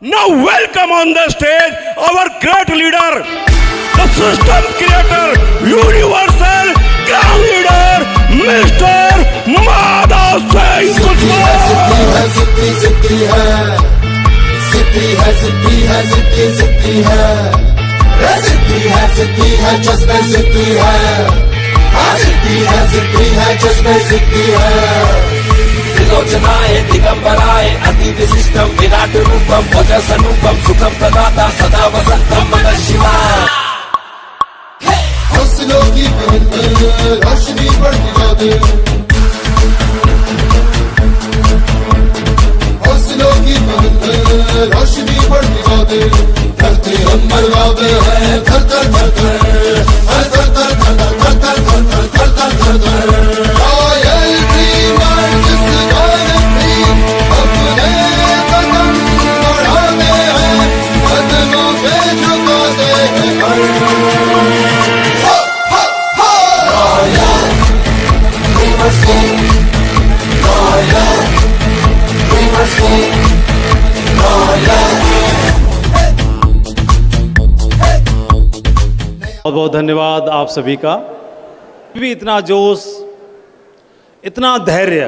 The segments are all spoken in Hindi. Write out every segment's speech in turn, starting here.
Now welcome on the stage our great leader, the system creator, universal ground leader, Mr. Madhav Singh Kushwaha. सिद्धि सिद्धि है सिद्धि है सिद्धि है सिद्धि सिद्धि है सिद्धि है सिद्धि है जज्बे सिद्धि है सिद्धि है जज्बे सिद्धि है विलोचनाय दिगंबराय अति विशिष्टम विराट रूपम वजसनूपम सुखम प्रदाता सदा वसंतम मनः शिवाय हौसलों की बुलंद रोशनी बढ़ती जाती हौसलों की बुलंद रोशनी बढ़ती जाती धरती अंबर गावे है धर धर धर धर हर धर धर धर धर धर धर धर धर धर धर रॉयल ड्रीमर जिस गाने भी अपने कदम बढ़ाते हैं कदमों पे झुकाते हैं royal dreamers royal dreamers royal बहुत बहुत धन्यवाद आप सभी का। भी इतना जोश, इतना धैर्य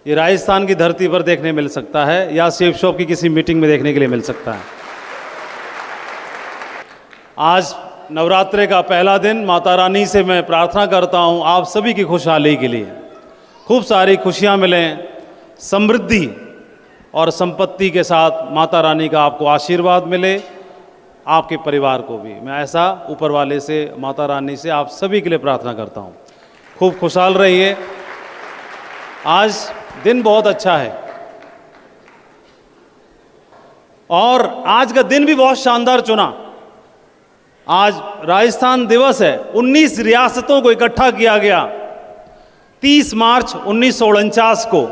ये राजस्थान की धरती पर देखने मिल सकता है या सेफ शॉप की किसी मीटिंग में देखने के लिए मिल सकता है। आज नवरात्रे का पहला दिन, माता रानी से मैं प्रार्थना करता हूं आप सभी की खुशहाली के लिए, खूब सारी खुशियां मिलें, समृद्धि और संपत्ति के साथ माता रानी का आपको आशीर्वाद मिले, आपके परिवार को भी। मैं ऐसा ऊपर वाले से, माता रानी से आप सभी के लिए प्रार्थना करता हूँ। खूब खुशहाल रहिए। आज दिन बहुत अच्छा है और आज का दिन भी बहुत शानदार चुना। आज राजस्थान दिवस है। 19 रियासतों को इकट्ठा किया गया 30 मार्च 1949 को।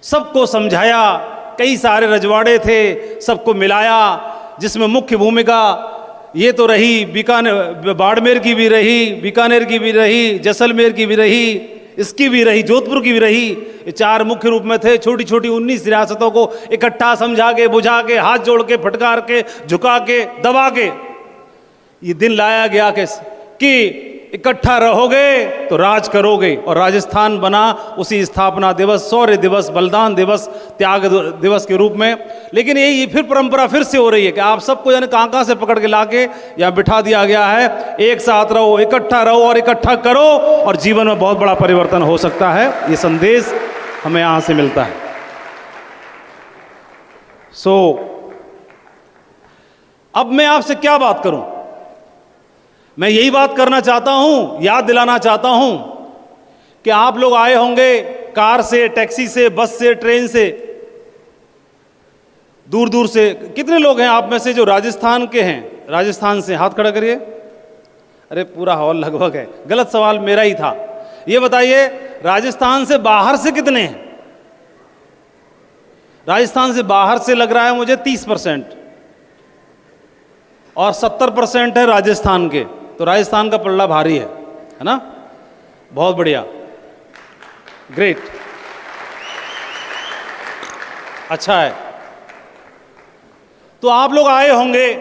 सबको समझाया, कई सारे रजवाड़े थे, सबको मिलाया, जिसमें मुख्य भूमिका ये तो रही बाड़मेर की भी रही, बीकानेर की भी रही, जैसलमेर की भी रही, इसकी भी रही, जोधपुर की भी रही। ये 4 मुख्य रूप में थे। छोटी छोटी 19 रियासतों को इकट्ठा समझा के, बुझा के, हाथ जोड़ के, फटकार के, झुका के, दबा के ये दिन लाया गया कि इकट्ठा रहोगे तो राज करोगे। और राजस्थान बना उसी स्थापना दिवस, शौर्य दिवस, बलिदान दिवस, त्याग दिवस के रूप में। लेकिन ये फिर परंपरा फिर से हो रही है कि आप सबको यानी कहाँ से पकड़ के लाके यहाँ बिठा दिया गया है। एक साथ रहो, इकट्ठा रहो और इकट्ठा करो और जीवन में बहुत बड़ा परिवर्तन हो सकता है। ये संदेश हमें यहाँ से मिलता है। अब मैं आपसे क्या बात करूं? मैं यही बात करना चाहता हूं, याद दिलाना चाहता हूं कि आप लोग आए होंगे कार से, टैक्सी से, बस से, ट्रेन से, दूर दूर से। कितने लोग हैं आप में से जो राजस्थान के हैं? राजस्थान से हाथ खड़ा करिए। अरे पूरा हॉल लगभग है। गलत सवाल मेरा ही था। ये बताइए राजस्थान से बाहर से कितने हैं? राजस्थान से बाहर से लग रहा है मुझे 30% और 70% है राजस्थान के। तो राजस्थान का पल्ला भारी है ना? बहुत बढ़िया, ग्रेट, अच्छा है। तो आप लोग आए होंगे,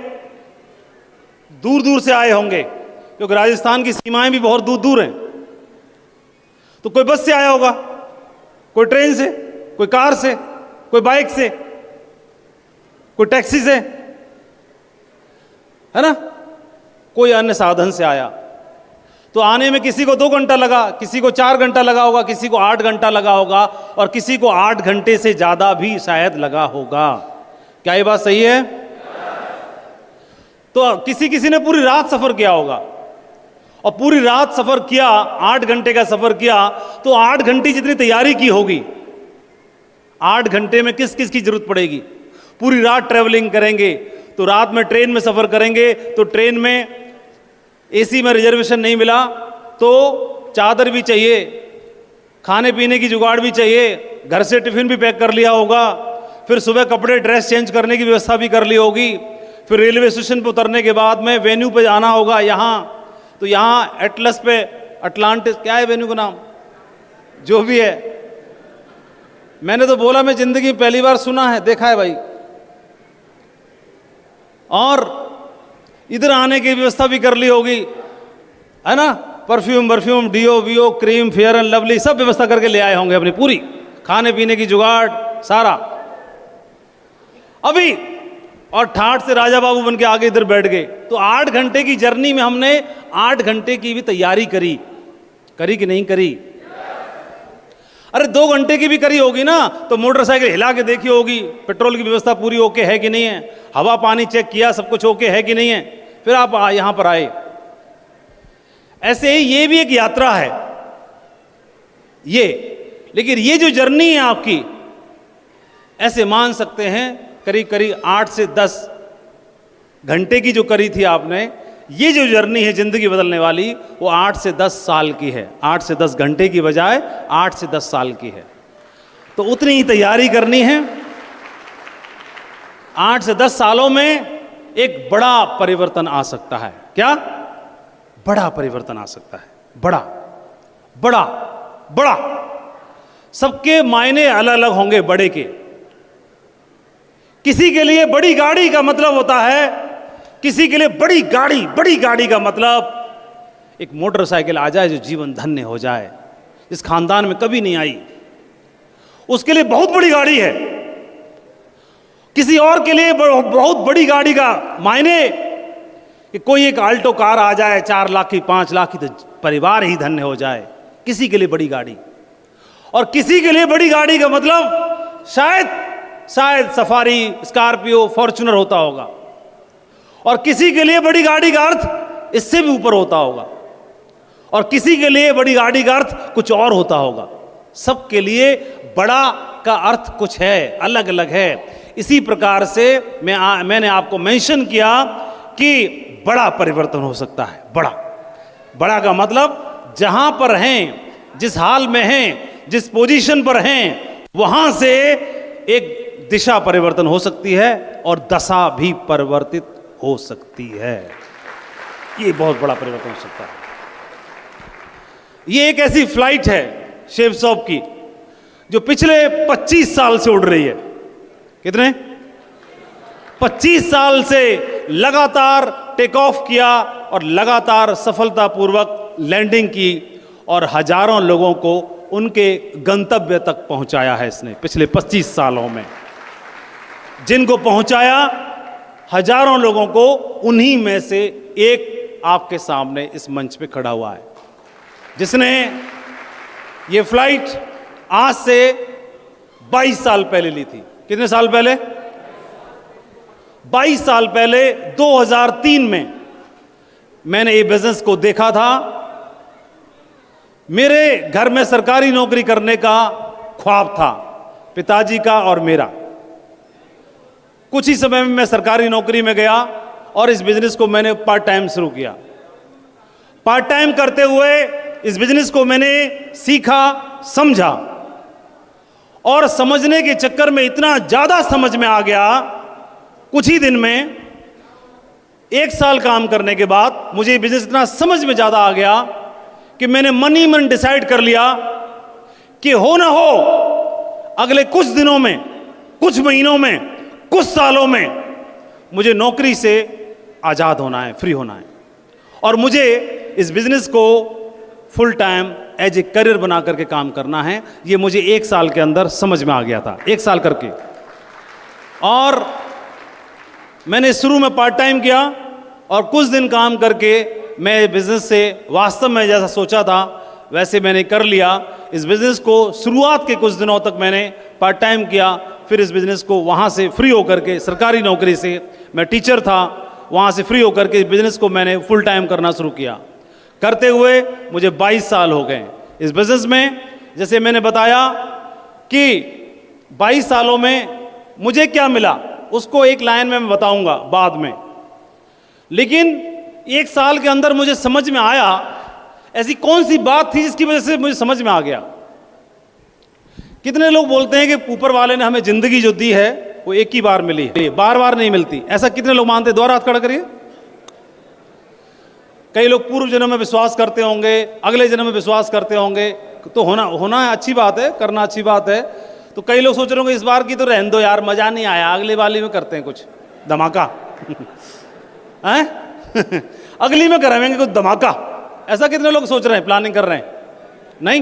दूर दूर से आए होंगे, क्योंकि राजस्थान की सीमाएं भी बहुत दूर दूर हैं। तो कोई बस से आया होगा, कोई ट्रेन से, कोई कार से, कोई बाइक से, कोई टैक्सी से, है ना? कोई अन्य साधन से आया। तो आने में किसी को 2 घंटा लगा, किसी को 4 घंटा लगा होगा, किसी को 8 घंटा लगा होगा और किसी को 8 घंटे से ज्यादा भी शायद लगा होगा। क्या ये बात सही है? तो किसी ने पूरी रात सफर किया होगा और पूरी रात सफर किया, 8 घंटे का सफर किया, तो 8 घंटे जितनी तैयारी की होगी, 8 घंटे में किस किस की जरूरत पड़ेगी? पूरी रात ट्रेवलिंग करेंगे तो रात में ट्रेन में सफर करेंगे, तो ट्रेन में एसी में रिजर्वेशन नहीं मिला तो चादर भी चाहिए, खाने पीने की जुगाड़ भी चाहिए, घर से टिफिन भी पैक कर लिया होगा, फिर सुबह कपड़े ड्रेस चेंज करने की व्यवस्था भी कर ली होगी, फिर रेलवे स्टेशन पर उतरने के बाद में वेन्यू पे जाना होगा। यहाँ तो यहाँ एटलस पे, अटलांटिस, क्या है वेन्यू का नाम, जो भी है, मैंने तो बोला मैं जिंदगी में पहली बार सुना है, देखा है भाई। और इधर आने की व्यवस्था भी कर ली होगी, है ना, परफ्यूम डीओ वीओ क्रीम फेयर एंड लवली सब व्यवस्था करके ले आए होंगे अपनी पूरी, खाने पीने की जुगाड़ सारा। अभी और ठाठ से राजा बाबू बन के आगे इधर बैठ गए। तो 8 घंटे की जर्नी में हमने 8 घंटे की भी तैयारी करी कि नहीं करी? अरे 2 घंटे की भी करी होगी ना, तो मोटरसाइकिल हिला के देखी होगी, पेट्रोल की व्यवस्था पूरी ओके है कि नहीं है, हवा पानी चेक किया, सब कुछ ओके है कि नहीं है, फिर आप यहां पर आए। ऐसे ही ये भी एक यात्रा है ये, लेकिन ये जो जर्नी है आपकी, ऐसे मान सकते हैं करीब करीब 8 से 10 घंटे की जो करी थी आपने, ये जो जर्नी है जिंदगी बदलने वाली, वो 8 से 10 साल की है। 8 से 10 घंटे की बजाय 8 से 10 साल की है। तो उतनी ही तैयारी करनी है। 8 से 10 सालों में एक बड़ा परिवर्तन आ सकता है। क्या? बड़ा परिवर्तन आ सकता है। बड़ा बड़ा बड़ा। सबके मायने अलग अलग होंगे बड़े के। किसी के लिए बड़ी गाड़ी का मतलब होता है, किसी के लिए बड़ी गाड़ी का मतलब एक मोटरसाइकिल आ जाए जो जीवन धन्य हो जाए, इस खानदान में कभी नहीं आई, उसके लिए बहुत बड़ी गाड़ी है। किसी और के लिए बहुत बड़ी गाड़ी का मायने कि कोई एक आल्टो कार आ जाए 4 लाख की 5 लाख की, तो परिवार ही धन्य हो जाए। किसी के लिए बड़ी गाड़ी, और किसी के लिए बड़ी गाड़ी का मतलब शायद सफारी, स्कॉर्पियो, फॉर्च्यूनर होता होगा, और किसी के लिए बड़ी गाड़ी का अर्थ इससे भी ऊपर होता होगा, और किसी के लिए बड़ी गाड़ी का अर्थ कुछ और होता होगा। सबके लिए बड़ा का अर्थ कुछ है, अलग अलग है। इसी प्रकार से मैंने आपको मेंशन किया कि बड़ा परिवर्तन हो सकता है। बड़ा का मतलब जहां पर हैं, जिस हाल में हैं, जिस पोजीशन पर हैं, वहां से एक दिशा परिवर्तन हो सकती है और दशा भी परिवर्तित हो सकती है। ये बहुत बड़ा परिवर्तन हो सकता है। ये एक ऐसी फ्लाइट है शेफ सॉप की जो पिछले 25 साल से उड़ रही है। कितने? 25 साल से लगातार टेक ऑफ किया और लगातार सफलतापूर्वक लैंडिंग की, और हजारों लोगों को उनके गंतव्य तक पहुंचाया है इसने पिछले 25 सालों में। जिनको पहुंचाया हजारों लोगों को, उन्हीं में से एक आपके सामने इस मंच पे खड़ा हुआ है, जिसने ये फ्लाइट आज से 22 साल पहले ली थी। कितने साल पहले? 22 साल पहले 2003 में मैंने ये बिजनेस को देखा था। मेरे घर में सरकारी नौकरी करने का ख्वाब था, पिताजी का और मेरा। कुछ ही समय में मैं सरकारी नौकरी में गया और इस बिजनेस को मैंने पार्ट टाइम शुरू किया। पार्ट टाइम करते हुए इस बिजनेस को मैंने सीखा, समझा, और समझने के चक्कर में इतना ज्यादा समझ में आ गया, कुछ ही दिन में 1 साल काम करने के बाद मुझे बिजनेस इतना समझ में ज्यादा आ गया कि मैंने मन डिसाइड कर लिया कि हो ना हो अगले कुछ दिनों में, कुछ महीनों में, कुछ सालों में मुझे नौकरी से आजाद होना है, फ्री होना है, और मुझे इस बिजनेस को full time as a career बना करके काम करना है। ये मुझे 1 साल के अंदर समझ में आ गया था, 1 साल करके। और मैंने शुरू में पार्ट टाइम किया और कुछ दिन काम करके मैं बिजनेस से वास्तव में जैसा सोचा था वैसे मैंने कर लिया। इस बिजनेस को शुरुआत के कुछ दिनों तक मैंने पार्ट टाइम किया, फिर इस बिजनेस को वहाँ से फ्री होकर के, सरकारी नौकरी से, मैं टीचर था, वहाँ से फ्री होकर के इस बिजनेस को मैंने फुल टाइम करना शुरू किया। करते हुए मुझे 22 साल हो गए इस बिजनेस में। जैसे मैंने बताया कि 22 सालों में मुझे क्या मिला उसको एक लाइन में मैं बताऊंगा बाद में, लेकिन 1 साल के अंदर मुझे समझ में आया ऐसी कौन सी बात थी जिसकी वजह से मुझे समझ में आ गया। कितने लोग बोलते हैं कि ऊपर वाले ने हमें जिंदगी जो दी है वो एक ही बार मिली है, बार बार नहीं मिलती। ऐसा कितने लोग मानते हैं? दोबारा हाथ खड़ा करिए। कई लोग पूर्व जन्म में विश्वास करते होंगे, अगले जन्म में विश्वास करते होंगे, तो होना अच्छी बात है, करना अच्छी बात है। तो कई लोग सोच रहे होंगे इस बार की तो रहने दो यार, मजा नहीं आया, अगली वाली में करते हैं कुछ धमाका हैं अगली में कराएंगे कुछ धमाका। ऐसा कितने लोग सोच रहे हैं, प्लानिंग कर रहे हैं? नहीं,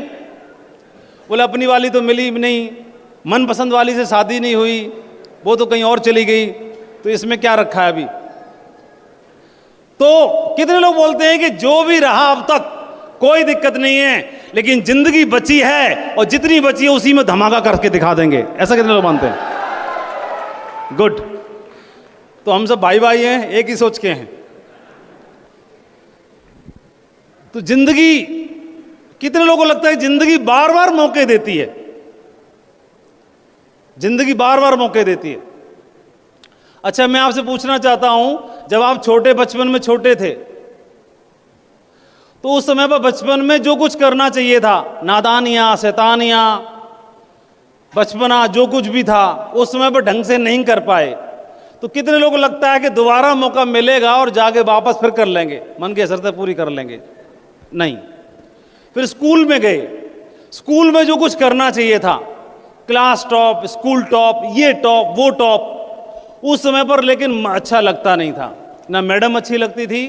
बोले अपनी वाली तो मिली नहीं, मनपसंद वाली से शादी नहीं हुई, वो तो कहीं और चली गई, तो इसमें क्या रखा है अभी। तो कितने लोग बोलते हैं कि जो भी रहा अब तक कोई दिक्कत नहीं है, लेकिन जिंदगी बची है और जितनी बची है उसी में धमाका करके दिखा देंगे। ऐसा कितने लोग मानते हैं? गुड। तो हम सब भाई भाई हैं, एक ही सोच के हैं। तो जिंदगी, कितने लोगों को लगता है जिंदगी बार बार मौके देती है? जिंदगी बार बार मौके देती है। अच्छा, मैं आपसे पूछना चाहता हूं, जब आप छोटे बचपन में छोटे थे तो उस समय पर बचपन में जो कुछ करना चाहिए था, नादानियां, शैतानियां, बचपना जो कुछ भी था, उस समय पर ढंग से नहीं कर पाए, तो कितने लोगों को लगता है कि दोबारा मौका मिलेगा और जाके वापस फिर कर लेंगे, मन की शर्तें पूरी कर लेंगे? नहीं। फिर स्कूल में गए, स्कूल में जो कुछ करना चाहिए था, क्लास टॉप, स्कूल टॉप, ये टॉप, वो टॉप, उस समय पर लेकिन अच्छा लगता नहीं था। ना मैडम अच्छी लगती थी,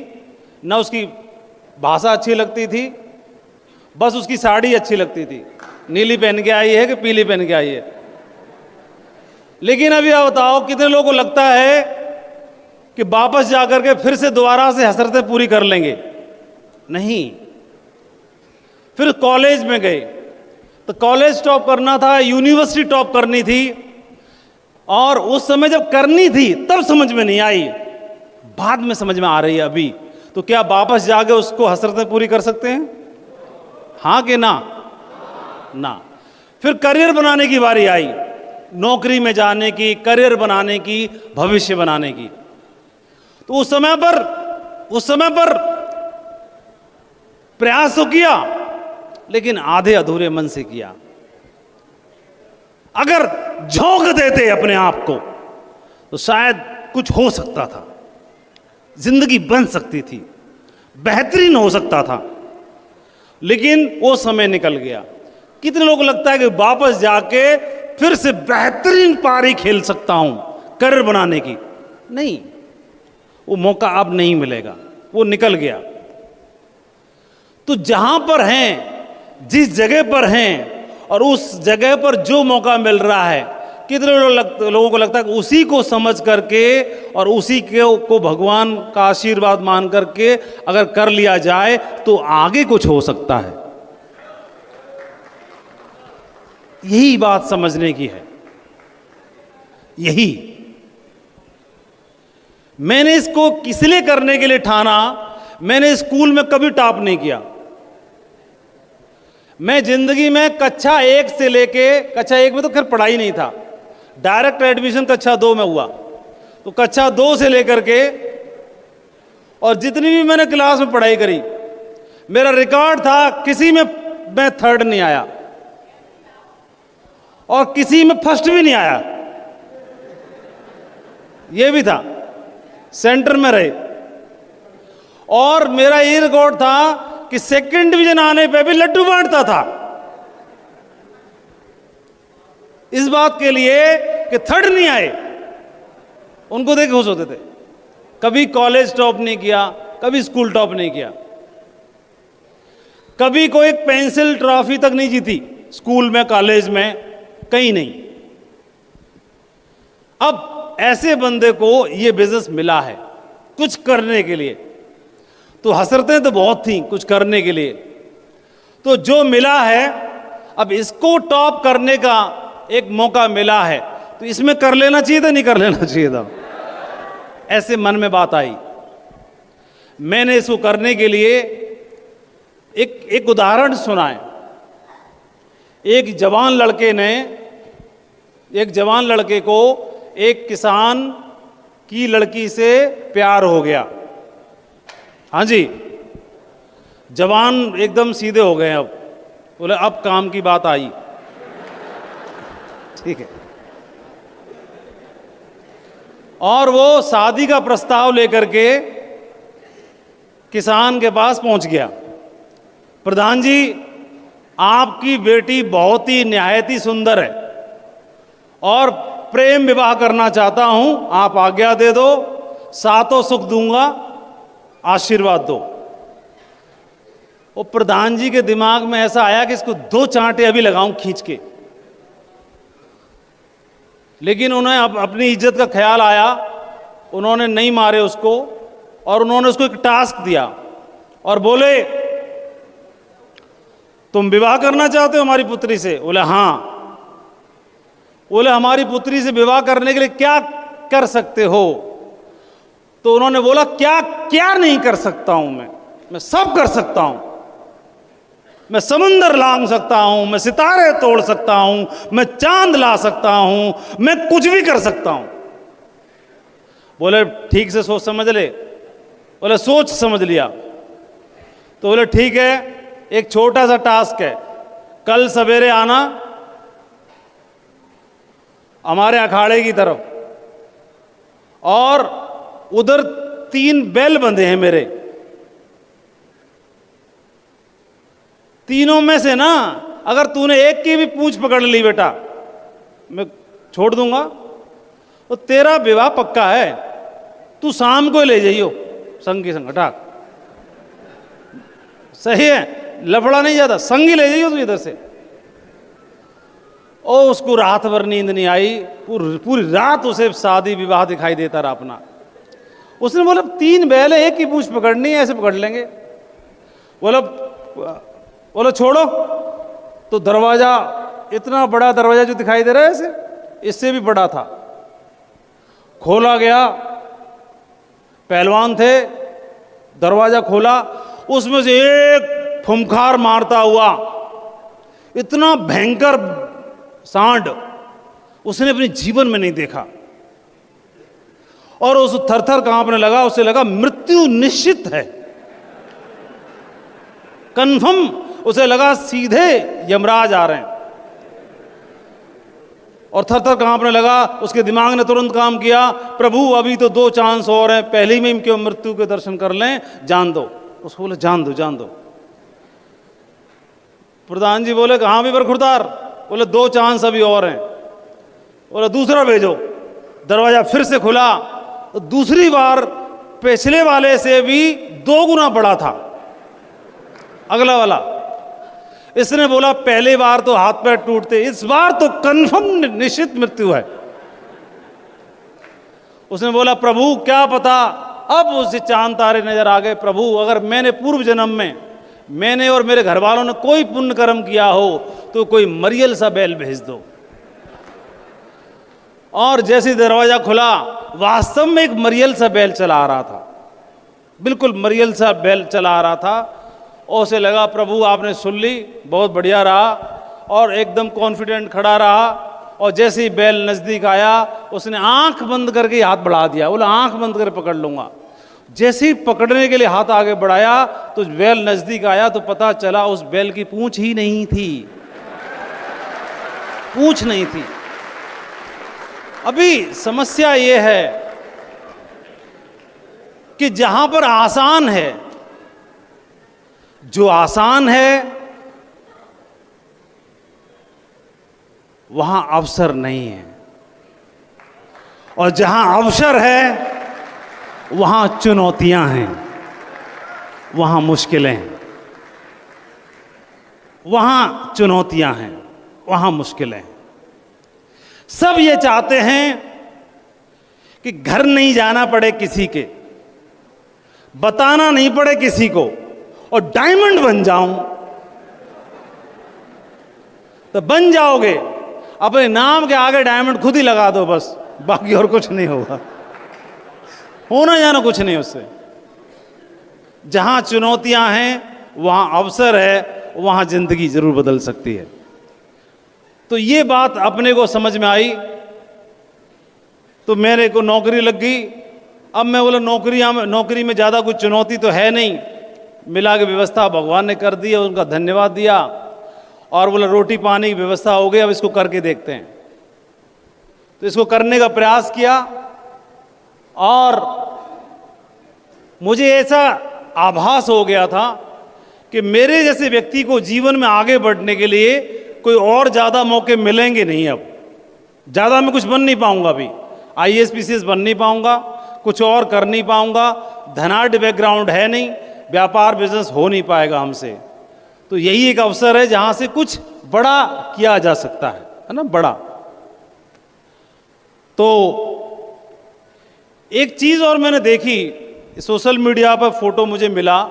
ना उसकी भाषा अच्छी लगती थी, बस उसकी साड़ी अच्छी लगती थी, नीली पहन के आई है कि पीली पहन के आई है। लेकिन अभी आप बताओ कितने लोगों को लगता है कि वापस जाकर के फिर से दोबारा से हसरतें पूरी कर लेंगे? नहीं। फिर कॉलेज में गए तो कॉलेज टॉप करना था, यूनिवर्सिटी टॉप करनी थी, और उस समय जब करनी थी तब समझ में नहीं आई, बाद में समझ में आ रही है अभी। तो क्या वापस जाके उसको हसरतें पूरी कर सकते हैं? हाँ कि ना? ना। फिर करियर बनाने की बारी आई, नौकरी में जाने की, करियर बनाने की, भविष्य बनाने की। तो उस समय पर प्रयास तो किया, लेकिन आधे अधूरे मन से किया। अगर झोंक देते अपने आप को तो शायद कुछ हो सकता था, जिंदगी बन सकती थी, बेहतरीन हो सकता था, लेकिन वो समय निकल गया। कितने लोगों को लगता है कि वापस जाके फिर से बेहतरीन पारी खेल सकता हूं करियर बनाने की? नहीं, वो मौका अब नहीं मिलेगा, वो निकल गया। तो जहां पर हैं, जिस जगह पर हैं, और उस जगह पर जो मौका मिल रहा है, कितने लोगों को लगता है कि उसी को समझ करके और उसी को भगवान का आशीर्वाद मान करके अगर कर लिया जाए तो आगे कुछ हो सकता है। यही बात समझने की है। यही मैंने इसको किसलिए करने के लिए ठाना। मैंने स्कूल में कभी टॉप नहीं किया। मैं जिंदगी में कक्षा 1 से लेके, कक्षा 1 में तो खैर पढ़ाई नहीं था, डायरेक्ट एडमिशन कक्षा 2 में हुआ। तो कक्षा 2 से लेकर के और जितनी भी मैंने क्लास में पढ़ाई करी, मेरा रिकॉर्ड था किसी में मैं थर्ड नहीं आया और किसी में फर्स्ट भी नहीं आया, ये भी था, सेंटर में रहे। और मेरा ये रिकॉर्ड था कि सेकंड डिवीजन आने पे भी लड्डू बांटता था, इस बात के लिए कि थर्ड नहीं आए, उनको देख खुश होते थे। कभी कॉलेज टॉप नहीं किया, कभी स्कूल टॉप नहीं किया, कभी कोई पेंसिल ट्रॉफी तक नहीं जीती स्कूल में, कॉलेज में, कहीं नहीं। अब ऐसे बंदे को ये बिजनेस मिला है कुछ करने के लिए, तो हसरतें तो बहुत थी कुछ करने के लिए, तो जो मिला है अब इसको टॉप करने का एक मौका मिला है, तो इसमें कर लेना चाहिए था, नहीं कर लेना चाहिए था? ऐसे मन में बात आई। मैंने इसको करने के लिए एक उदाहरण सुना है। एक जवान लड़के को एक किसान की लड़की से प्यार हो गया। हाँ जी, जवान एकदम सीधे हो गए। अब बोले अब काम की बात आई, ठीक है। और वो शादी का प्रस्ताव लेकर के किसान के पास पहुंच गया। प्रधान जी, आपकी बेटी बहुत ही निहायत ही सुंदर है, और प्रेम विवाह करना चाहता हूं, आप आज्ञा दे दो, सातों सुख दूंगा, आशीर्वाद दो। वो प्रधान जी के दिमाग में ऐसा आया कि इसको 2 चांटे अभी लगाऊं खींच के, लेकिन उन्हें अपनी इज्जत का ख्याल आया, उन्होंने नहीं मारे उसको, और उन्होंने उसको एक टास्क दिया और बोले, तुम विवाह करना चाहते हो हमारी पुत्री से? बोले हाँ। बोले हमारी पुत्री से विवाह करने के लिए क्या कर सकते हो? तो उन्होंने बोला, क्या क्या नहीं कर सकता हूं मैं सब कर सकता हूं। मैं समुंदर लांघ सकता हूं, मैं सितारे तोड़ सकता हूं, मैं चांद ला सकता हूं, मैं कुछ भी कर सकता हूं। बोले ठीक से सोच समझ ले। बोले सोच समझ लिया। तो बोले ठीक है, एक छोटा सा टास्क है, कल सवेरे आना हमारे अखाड़े की तरफ, और उधर 3 बैल बंधे हैं मेरे, तीनों में से ना अगर तूने एक की भी पूंछ पकड़ ली बेटा, मैं छोड़ दूंगा, तो तेरा विवाह पक्का है। तू शाम को ले जाइयो संग की संग, हटाक सही है, लफड़ा नहीं जाता, संग ही ले जाइयो तू इधर से। ओ उसको रात भर नींद नहीं आई, पूरी रात उसे शादी विवाह दिखाई देता रहा अपना। उसने बोला 3 बैल है, एक की पूंछ पकड़नी है, ऐसे पकड़ लेंगे। बोला छोड़ो। तो दरवाजा, इतना बड़ा दरवाजा जो दिखाई दे रहा है ऐसे, इससे भी बड़ा था, खोला गया। पहलवान थे, दरवाजा खोला, उसमें से एक फुमखार मारता हुआ इतना भयंकर सांड उसने अपने जीवन में नहीं देखा, और उस थरथर कांपने लगा। उसे लगा मृत्यु निश्चित है, कन्फर्म। उसे लगा सीधे यमराज आ रहे हैं, और थरथर कांपने लगा। उसके दिमाग ने तुरंत काम किया, प्रभु अभी तो 2 चांस और हैं, पहले ही में इनके मृत्यु के दर्शन कर लें, जान दो। उसको बोले जान दो जान दो। प्रधान जी बोले कहाँ भी बरखुरदार? बोले 2 चांस अभी और हैं। बोले दूसरा भेजो। दरवाजा फिर से खुला, तो दूसरी बार पिछले वाले से भी 2 गुना बड़ा था अगला वाला। इसने बोला पहली बार तो हाथ पैर टूटते, इस बार तो कन्फर्म निश्चित मृत्यु है। उसने बोला प्रभु क्या पता, अब उसे चांद तारे नजर आ गए। प्रभु अगर मैंने पूर्व जन्म में, मैंने और मेरे घर वालों ने कोई पुण्य कर्म किया हो, तो कोई मरियल सा बैल भेज दो। और जैसे दरवाजा खुला, वास्तव में एक मरियल सा बैल चला आ रहा था, बिल्कुल मरियल सा बैल चला आ रहा था। और उसे लगा प्रभु आपने सुन ली, बहुत बढ़िया रहा, और एकदम कॉन्फिडेंट खड़ा रहा। और जैसे ही बैल नज़दीक आया, उसने आंख बंद करके हाथ बढ़ा दिया। बोला आंख बंद कर पकड़ लूंगा। जैसे ही पकड़ने के लिए हाथ आगे बढ़ाया, तो बैल नज़दीक आया, तो पता चला उस बैल की पूंछ ही नहीं थी, पूंछ नहीं थी। अभी समस्या ये है कि जहां पर आसान है, जो आसान है वहां अवसर नहीं है, और जहां अवसर है वहां चुनौतियां हैं, वहां मुश्किलें हैं। वहां चुनौतियां हैं, वहां मुश्किलें हैं। सब ये चाहते हैं कि घर नहीं जाना पड़े किसी के, बताना नहीं पड़े किसी को, और डायमंड बन जाऊं। तो बन जाओगे, अपने नाम के आगे डायमंड खुद ही लगा दो बस, बाकी और कुछ नहीं होगा, होना जाना कुछ नहीं उससे। जहां चुनौतियां हैं वहां अवसर है, वहां जिंदगी जरूर बदल सकती है। तो ये बात अपने को समझ में आई, तो मेरे को नौकरी लग गई। अब मैं बोला नौकरी में ज़्यादा कुछ चुनौती तो है नहीं, मिला के व्यवस्था भगवान ने कर दी है, उनका धन्यवाद दिया। और बोला रोटी पानी की व्यवस्था हो गई, अब इसको करके देखते हैं। तो इसको करने का प्रयास किया, और मुझे ऐसा आभास हो गया था कि मेरे जैसे व्यक्ति को जीवन में आगे बढ़ने के लिए कोई और ज़्यादा मौके मिलेंगे नहीं अब। ज़्यादा मैं कुछ बन नहीं पाऊंगा अभी, IAS PCS बन नहीं पाऊंगा, कुछ और कर नहीं पाऊंगा, धनाढ़ बैकग्राउंड है नहीं, व्यापार बिजनेस हो नहीं पाएगा हमसे। तो यही एक अवसर है जहां से कुछ बड़ा किया जा सकता है ना, बड़ा। तो एक चीज और मैंने देखी, सोशल मीडिया पर फोटो मुझे मिला,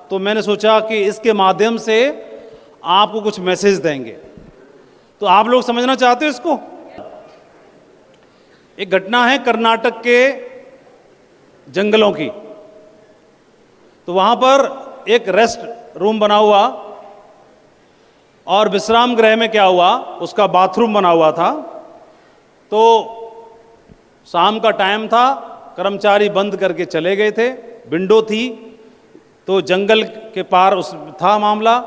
तो मैंने सोचा कि इसके माध्यम से आपको कुछ मैसेज देंगे। तो आप लोग समझना चाहते हो इसको? एक घटना है कर्नाटक के जंगलों की। तो वहां पर एक रेस्ट रूम बना हुआ, और विश्राम गृह में क्या हुआ, उसका बाथरूम बना हुआ था। तो शाम का टाइम था, कर्मचारी बंद करके चले गए थे, विंडो थी, तो जंगल के पार उस था मामला।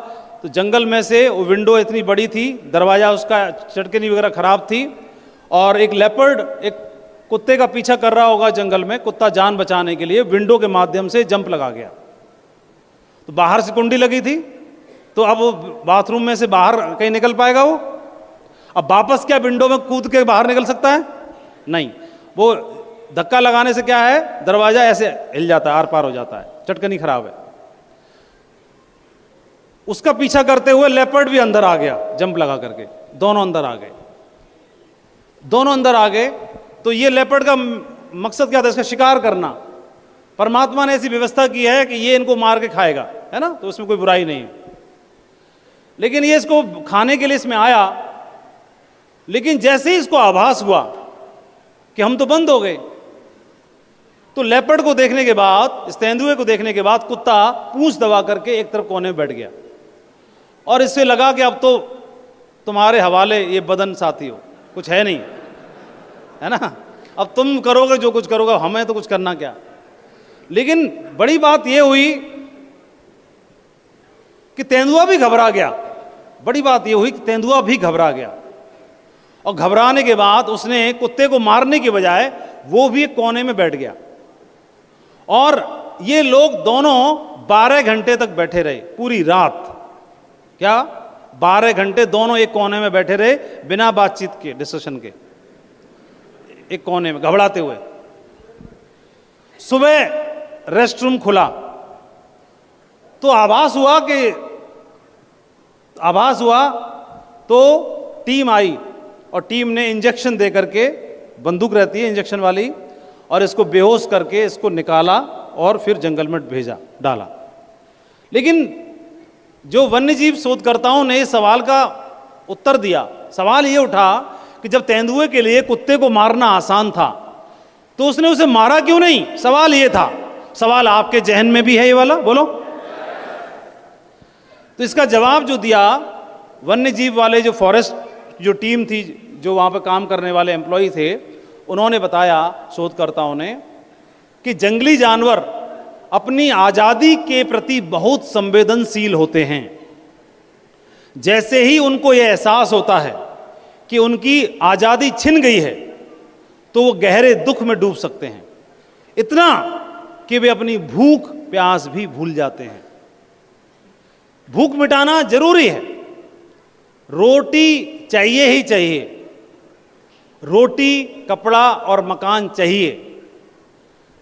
तो जंगल में से वो विंडो इतनी बड़ी थी, दरवाज़ा उसका चटकनी वगैरह खराब थी, और एक लेपर्ड एक कुत्ते का पीछा कर रहा होगा जंगल में, कुत्ता जान बचाने के लिए विंडो के माध्यम से जंप लगा गया। तो बाहर से कुंडी लगी थी, तो अब वो बाथरूम में से बाहर कहीं निकल पाएगा वो? अब वापस क्या विंडो में कूद के बाहर निकल सकता है? नहीं। वो धक्का लगाने से क्या है, दरवाजा ऐसे हिल जाता है, आर पार हो जाता है, चटकनी खराब है। उसका पीछा करते हुए लेपर्ड भी अंदर आ गया जंप लगा करके, दोनों अंदर आ गए, दोनों अंदर आ गए। तो ये लेपर्ड का मकसद क्या था? इसका शिकार करना। परमात्मा ने ऐसी व्यवस्था की है कि ये इनको मार के खाएगा, है ना, तो उसमें कोई बुराई नहीं। लेकिन ये इसको खाने के लिए इसमें आया, लेकिन जैसे ही इसको आभास हुआ कि हम तो बंद हो गए, तो लेपर्ड को देखने के बाद, इस तेंदुए को देखने के बाद, कुत्ता पूंछ दबा करके एक तरफ कोने में बैठ गया, और इससे लगा कि अब तो तुम्हारे हवाले ये बदन साथी हो, कुछ है नहीं, है ना, अब तुम करोगे जो कुछ करोगे, हमें तो कुछ करना क्या। लेकिन बड़ी बात ये हुई कि तेंदुआ भी घबरा गया। बड़ी बात ये हुई कि तेंदुआ भी घबरा गया, और घबराने के बाद उसने कुत्ते को मारने के बजाय वो भी एक कोने में बैठ गया। और ये लोग दोनों 12 घंटे तक बैठे रहे, पूरी रात। क्या 12 घंटे दोनों एक कोने में बैठे रहे, बिना बातचीत के, डिस्कशन के, एक कोने में घबराते हुए। सुबह रेस्ट रूम खुला तो आभास हुआ तो टीम आई, और टीम ने इंजेक्शन दे करके, बंदूक रहती है इंजेक्शन वाली, और इसको बेहोश करके इसको निकाला और फिर जंगल में डाला। लेकिन जो वन्यजीव शोधकर्ताओं ने इस सवाल का उत्तर दिया, सवाल ये उठा कि जब तेंदुए के लिए कुत्ते को मारना आसान था, तो उसने उसे मारा क्यों नहीं? सवाल ये था। सवाल आपके जहन में भी है ये वाला? बोलो। तो इसका जवाब जो दिया वन्यजीव वाले, जो फॉरेस्ट जो टीम थी, जो वहाँ पर काम करने वाले एम्प्लॉय थे, उन्होंने बताया, शोधकर्ताओं ने, कि जंगली जानवर अपनी आज़ादी के प्रति बहुत संवेदनशील होते हैं। जैसे ही उनको यह एहसास होता है कि उनकी आज़ादी छिन गई है, तो वो गहरे दुख में डूब सकते हैं, इतना कि वे अपनी भूख प्यास भी भूल जाते हैं। भूख मिटाना जरूरी है, रोटी चाहिए ही चाहिए, रोटी, कपड़ा और मकान चाहिए,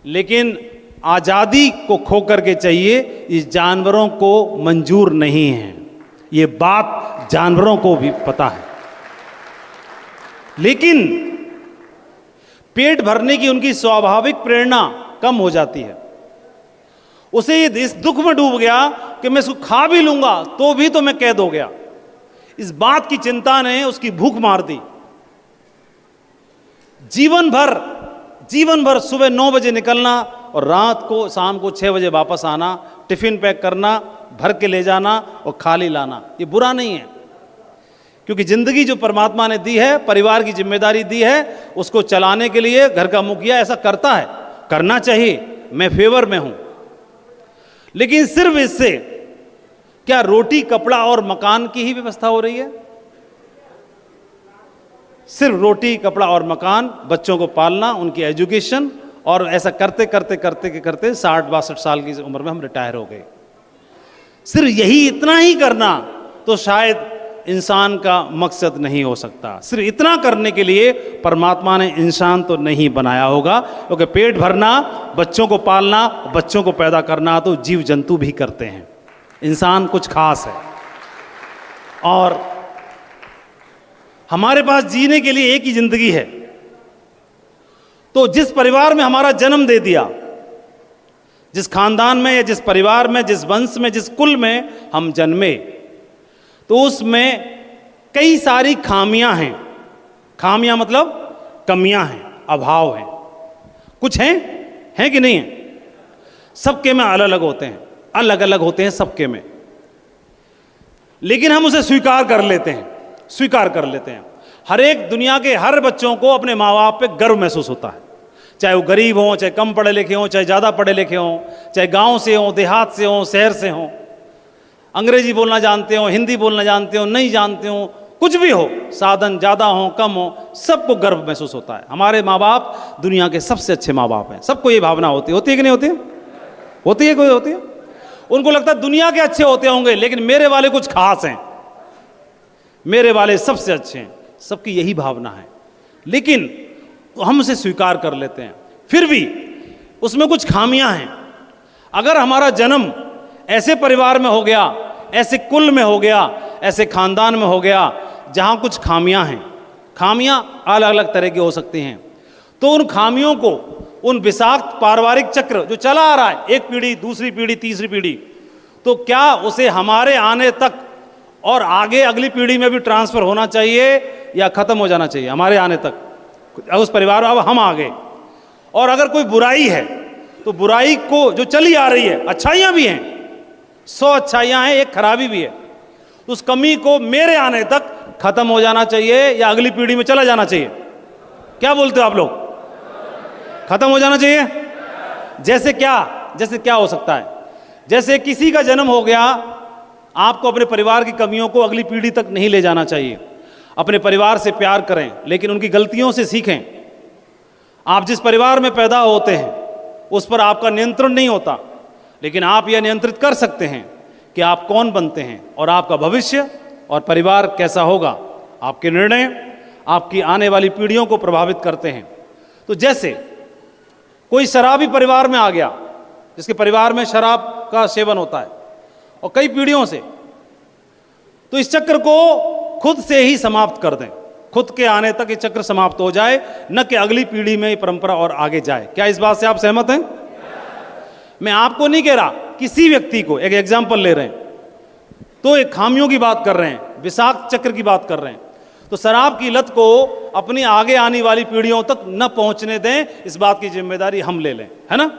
लेकिन आज़ादी को खो करके चाहिए, इस जानवरों को मंजूर नहीं है। ये बात जानवरों को भी पता है, लेकिन पेट भरने की उनकी स्वाभाविक प्रेरणा कम हो जाती है। उसे इस दुख में डूब गया कि मैं इसको खा भी लूंगा तो भी तो मैं कैद हो गया। इस बात की चिंता ने उसकी भूख मार दी। जीवन भर सुबह 9 बजे निकलना और रात को शाम को 6 बजे वापस आना, टिफिन पैक करना, भर के ले जाना और खाली लाना, ये बुरा नहीं है, क्योंकि जिंदगी जो परमात्मा ने दी है, परिवार की जिम्मेदारी दी है, उसको चलाने के लिए घर का मुखिया ऐसा करता है, करना चाहिए, मैं फेवर में हूं। लेकिन सिर्फ इससे क्या रोटी, कपड़ा और मकान की ही व्यवस्था हो रही है? सिर्फ रोटी, कपड़ा और मकान, बच्चों को पालना, उनकी एजुकेशन, और ऐसा करते करते 60-62 साल की उम्र में हम रिटायर हो गए। सिर्फ यही इतना ही करना तो शायद इंसान का मकसद नहीं हो सकता। सिर्फ इतना करने के लिए परमात्मा ने इंसान तो नहीं बनाया होगा, क्योंकि पेट भरना, बच्चों को पालना, बच्चों को पैदा करना तो जीव जंतु भी करते हैं। इंसान कुछ खास है। और हमारे पास जीने के लिए एक ही जिंदगी है। तो जिस परिवार में हमारा जन्म दे दिया, जिस खानदान में या जिस परिवार में, जिस वंश में, जिस कुल में हम जन्मे, तो उसमें कई सारी खामियां हैं। खामियां मतलब कमियां हैं, अभाव हैं। कुछ हैं कि नहीं है? सबके में अलग अलग होते हैं, अलग अलग होते हैं सबके में, लेकिन हम उसे स्वीकार कर लेते हैं। हर एक दुनिया के हर बच्चों को अपने माँ बाप पे गर्व महसूस होता है, चाहे वो गरीब हों, चाहे कम पढ़े लिखे हों, चाहे ज़्यादा पढ़े लिखे हों, चाहे गांव से हों, देहात से हों, शहर से हों, अंग्रेजी बोलना जानते हो, हिंदी बोलना जानते हो, नहीं जानते हो, कुछ भी हो, साधन ज़्यादा हो कम हो, सबको गर्व महसूस होता है। हमारे माँ बाप दुनिया के सबसे अच्छे माँ बाप हैं। सबको ये भावना होती है कि नहीं होती है? होती है, कोई होती है। उनको लगता है दुनिया के अच्छे होते होंगे, लेकिन मेरे वाले कुछ खास हैं, मेरे वाले सबसे अच्छे हैं। सबकी यही भावना है, लेकिन हम उसे स्वीकार कर लेते हैं। फिर भी उसमें कुछ खामियां हैं। अगर हमारा जन्म ऐसे परिवार में हो गया, ऐसे कुल में हो गया, ऐसे खानदान में हो गया जहां कुछ खामियां हैं, खामियां अलग अलग तरह की हो सकती हैं, तो उन खामियों को, उन विषाक्त पारिवारिक चक्र जो चला आ रहा है, एक पीढ़ी, दूसरी पीढ़ी, तीसरी पीढ़ी, तो क्या उसे हमारे आने तक और आगे अगली पीढ़ी में भी ट्रांसफर होना चाहिए या खत्म हो जाना चाहिए? हमारे आने तक उस परिवार में अब हम आ गए, और अगर कोई बुराई है तो बुराई को जो चली आ रही है, अच्छाइयाँ भी हैं, 100 अच्छाइयाँ हैं, एक खराबी भी है, उस कमी को मेरे आने तक खत्म हो जाना चाहिए या अगली पीढ़ी में चला जाना चाहिए? क्या बोलते हो आप लोग? खत्म हो जाना चाहिए। जैसे क्या हो सकता है? जैसे किसी का जन्म हो गया, आपको अपने परिवार की कमियों को अगली पीढ़ी तक नहीं ले जाना चाहिए। अपने परिवार से प्यार करें, लेकिन उनकी गलतियों से सीखें। आप जिस परिवार में पैदा होते हैं उस पर आपका नियंत्रण नहीं होता, लेकिन आप यह नियंत्रित कर सकते हैं कि आप कौन बनते हैं और आपका भविष्य और परिवार कैसा होगा। आपके निर्णय आपकी आने वाली पीढ़ियों को प्रभावित करते हैं। तो जैसे कोई शराबी परिवार में आ गया, जिसके परिवार में शराब का सेवन होता है और कई पीढ़ियों से, तो इस चक्र को खुद से ही समाप्त कर दें। खुद के आने तक ये चक्र समाप्त हो जाए, न कि अगली पीढ़ी में ये परंपरा और आगे जाए। क्या इस बात से आप सहमत हैं? मैं आपको नहीं कह रहा, किसी व्यक्ति को, एक एग्जाम्पल ले रहे हैं, तो एक खामियों की बात कर रहे हैं, विषाक्त चक्र की बात कर रहे हैं। तो शराब की लत को अपनी आगे आने वाली पीढ़ियों तक न पहुंचने दें, इस बात की जिम्मेदारी हम ले लें, है ना?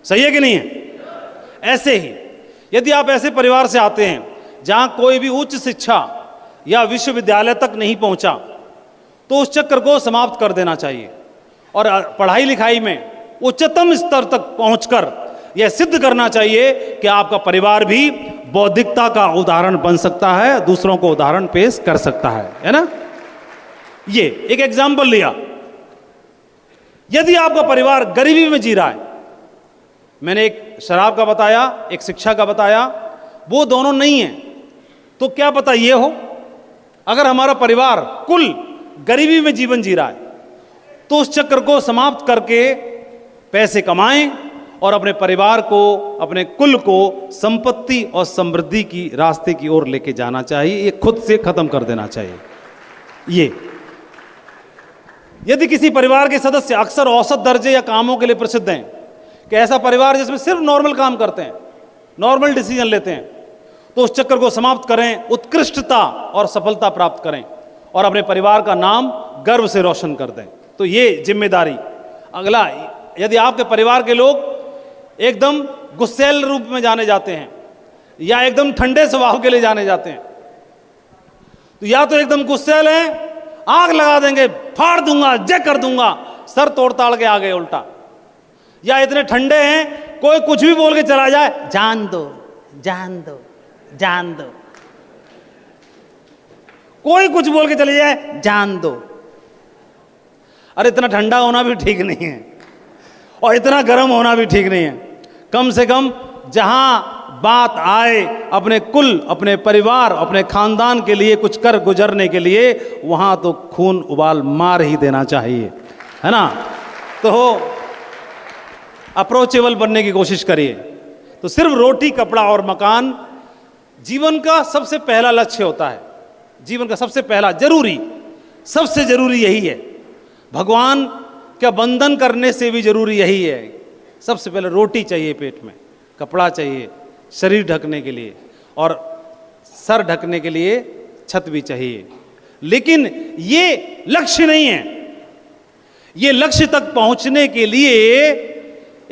सही है कि नहीं है? ऐसे ही यदि आप ऐसे परिवार से आते हैं जहां कोई भी उच्च शिक्षा या विश्वविद्यालय तक नहीं पहुंचा, तो उस चक्र को समाप्त कर देना चाहिए और पढ़ाई लिखाई में उच्चतम स्तर तक पहुंचकर यह सिद्ध करना चाहिए कि आपका परिवार भी बौद्धिकता का उदाहरण बन सकता है, दूसरों को उदाहरण पेश कर सकता है ना? ये एक एग्जाम्पल लिया। यदि आपका परिवार गरीबी में जी रहा है, मैंने एक शराब का बताया, एक शिक्षा का बताया, वो दोनों नहीं है, तो क्या पता ये हो, अगर हमारा परिवार कुल गरीबी में जीवन जी रहा है, तो उस चक्र को समाप्त करके पैसे कमाएं और अपने परिवार को, अपने कुल को संपत्ति और समृद्धि की रास्ते की ओर लेके जाना चाहिए। ये खुद से खत्म कर देना चाहिए। ये यदि किसी परिवार के सदस्य अक्सर औसत दर्जे या कामों के लिए प्रसिद्ध हैं, कि ऐसा परिवार जिसमें सिर्फ नॉर्मल काम करते हैं, नॉर्मल डिसीजन लेते हैं, तो उस चक्र को समाप्त करें, उत्कृष्टता और सफलता प्राप्त करें और अपने परिवार का नाम गर्व से रोशन कर दें। तो ये जिम्मेदारी। अगला, यदि आपके परिवार के लोग एकदम गुस्सैल रूप में जाने जाते हैं या एकदम ठंडे स्वभाव के लिए जाने जाते हैं, तो या तो एकदम गुस्सैल हैं, आग लगा देंगे, फाड़ दूंगा, जय कर दूंगा, सर तोड़ ताड़ के आ गए उल्टा, या इतने ठंडे हैं कोई कुछ भी बोल के चला जाए, जान दो जान दो जान दो, कोई कुछ बोल के चले जाए, जान दो। अरे इतना ठंडा होना भी ठीक नहीं है और इतना गर्म होना भी ठीक नहीं है। कम से कम जहां बात आए अपने कुल, अपने परिवार, अपने खानदान के लिए कुछ कर गुजरने के लिए, वहां तो खून उबाल मार ही देना चाहिए, है ना। तो अप्रोचेबल बनने की कोशिश करिए। तो सिर्फ रोटी, कपड़ा और मकान जीवन का सबसे पहला लक्ष्य होता है। जीवन का सबसे पहला जरूरी, सबसे जरूरी यही है। भगवान का बंधन करने से भी जरूरी यही है। सबसे पहले रोटी चाहिए पेट में, कपड़ा चाहिए शरीर ढकने के लिए, और सर ढकने के लिए छत भी चाहिए। लेकिन ये लक्ष्य नहीं है। ये लक्ष्य तक पहुंचने के लिए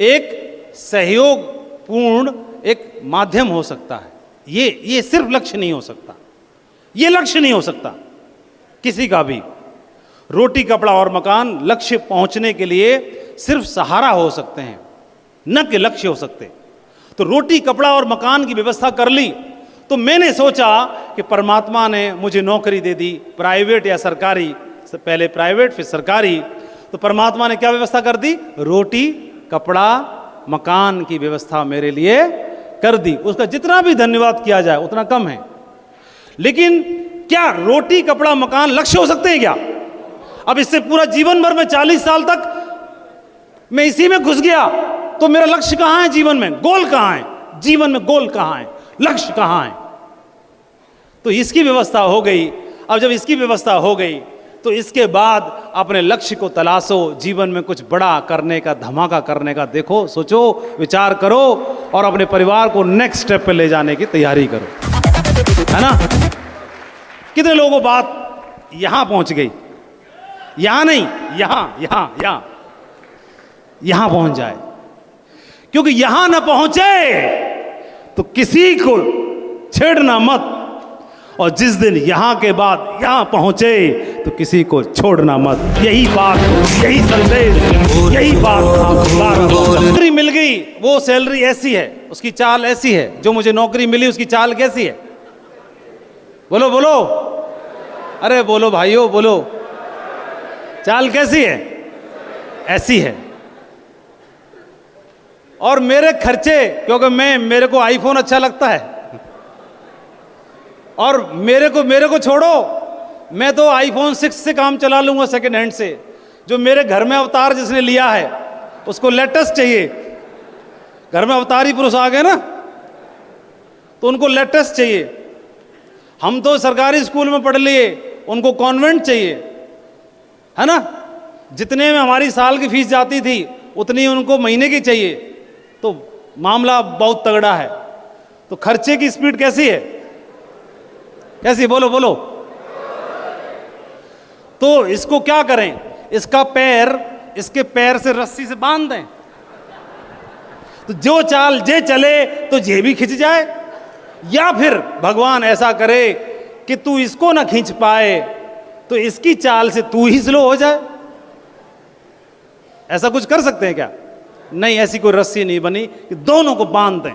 एक सहयोगपूर्ण एक माध्यम हो सकता है। ये सिर्फ लक्ष्य नहीं हो सकता। ये लक्ष्य नहीं हो सकता किसी का भी। रोटी, कपड़ा और मकान लक्ष्य पहुंचने के लिए सिर्फ सहारा हो सकते हैं, न कि लक्ष्य हो सकते। तो रोटी, कपड़ा और मकान की व्यवस्था कर ली, तो मैंने सोचा कि परमात्मा ने मुझे नौकरी दे दी, प्राइवेट या सरकारी, पहले प्राइवेट फिर सरकारी। तो परमात्मा ने क्या व्यवस्था कर दी? रोटी, कपड़ा, मकान की व्यवस्था मेरे लिए कर दी। उसका जितना भी धन्यवाद किया जाए उतना कम है। लेकिन क्या रोटी, कपड़ा, मकान लक्ष्य हो सकते हैं क्या? अब इससे पूरा जीवन भर में 40 साल तक मैं इसी में घुस गया, तो मेरा लक्ष्य कहां है जीवन में? गोल कहां है जीवन में? गोल कहां है? लक्ष्य कहां है? तो इसकी व्यवस्था हो गई। अब जब इसकी व्यवस्था हो गई तो इसके बाद अपने लक्ष्य को तलाशो, जीवन में कुछ बड़ा करने का, धमाका करने का देखो, सोचो, विचार करो और अपने परिवार को नेक्स्ट स्टेप पे ले जाने की तैयारी करो, है ना। कितने लोगों को बात यहां पहुंच गई? यहां नहीं, यहां पहुंच जाए। क्योंकि यहां ना पहुंचे तो किसी को छेड़ना मत, और जिस दिन यहां के बाद यहां पहुंचे तो किसी को छोड़ना मत। यही बात, यही संदेश, यही बात। नौकरी मिल गई, वो सैलरी ऐसी है, उसकी चाल ऐसी है। जो मुझे नौकरी मिली उसकी चाल कैसी है? बोलो बोलो, अरे बोलो भाइयों, बोलो, चाल कैसी है? ऐसी है। और मेरे खर्चे, क्योंकि मेरे को आईफोन अच्छा लगता है, और मेरे को छोड़ो, मैं तो आईफोन 6 से काम चला लूंगा, सेकेंड हैंड से। जो मेरे घर में अवतार जिसने लिया है उसको लेटेस्ट चाहिए। घर में अवतारी पुरुष आ गए ना, तो उनको लेटेस्ट चाहिए। हम तो सरकारी स्कूल में पढ़ लिए, उनको कॉन्वेंट चाहिए, है ना। जितने में हमारी साल की फीस जाती थी उतनी उनको महीने की चाहिए। तो मामला बहुत तगड़ा है। तो खर्चे की स्पीड कैसी है? कैसी? बोलो बोलो। तो इसको क्या करें? इसका पैर, इसके पैर से रस्सी से बांध दें, तो जो चाल जे चले तो जे भी खिंच जाए। या फिर भगवान ऐसा करे कि तू इसको ना खींच पाए तो इसकी चाल से तू ही स्लो हो जाए। ऐसा कुछ कर सकते हैं क्या? नहीं, ऐसी कोई रस्सी नहीं बनी कि दोनों को बांध दें।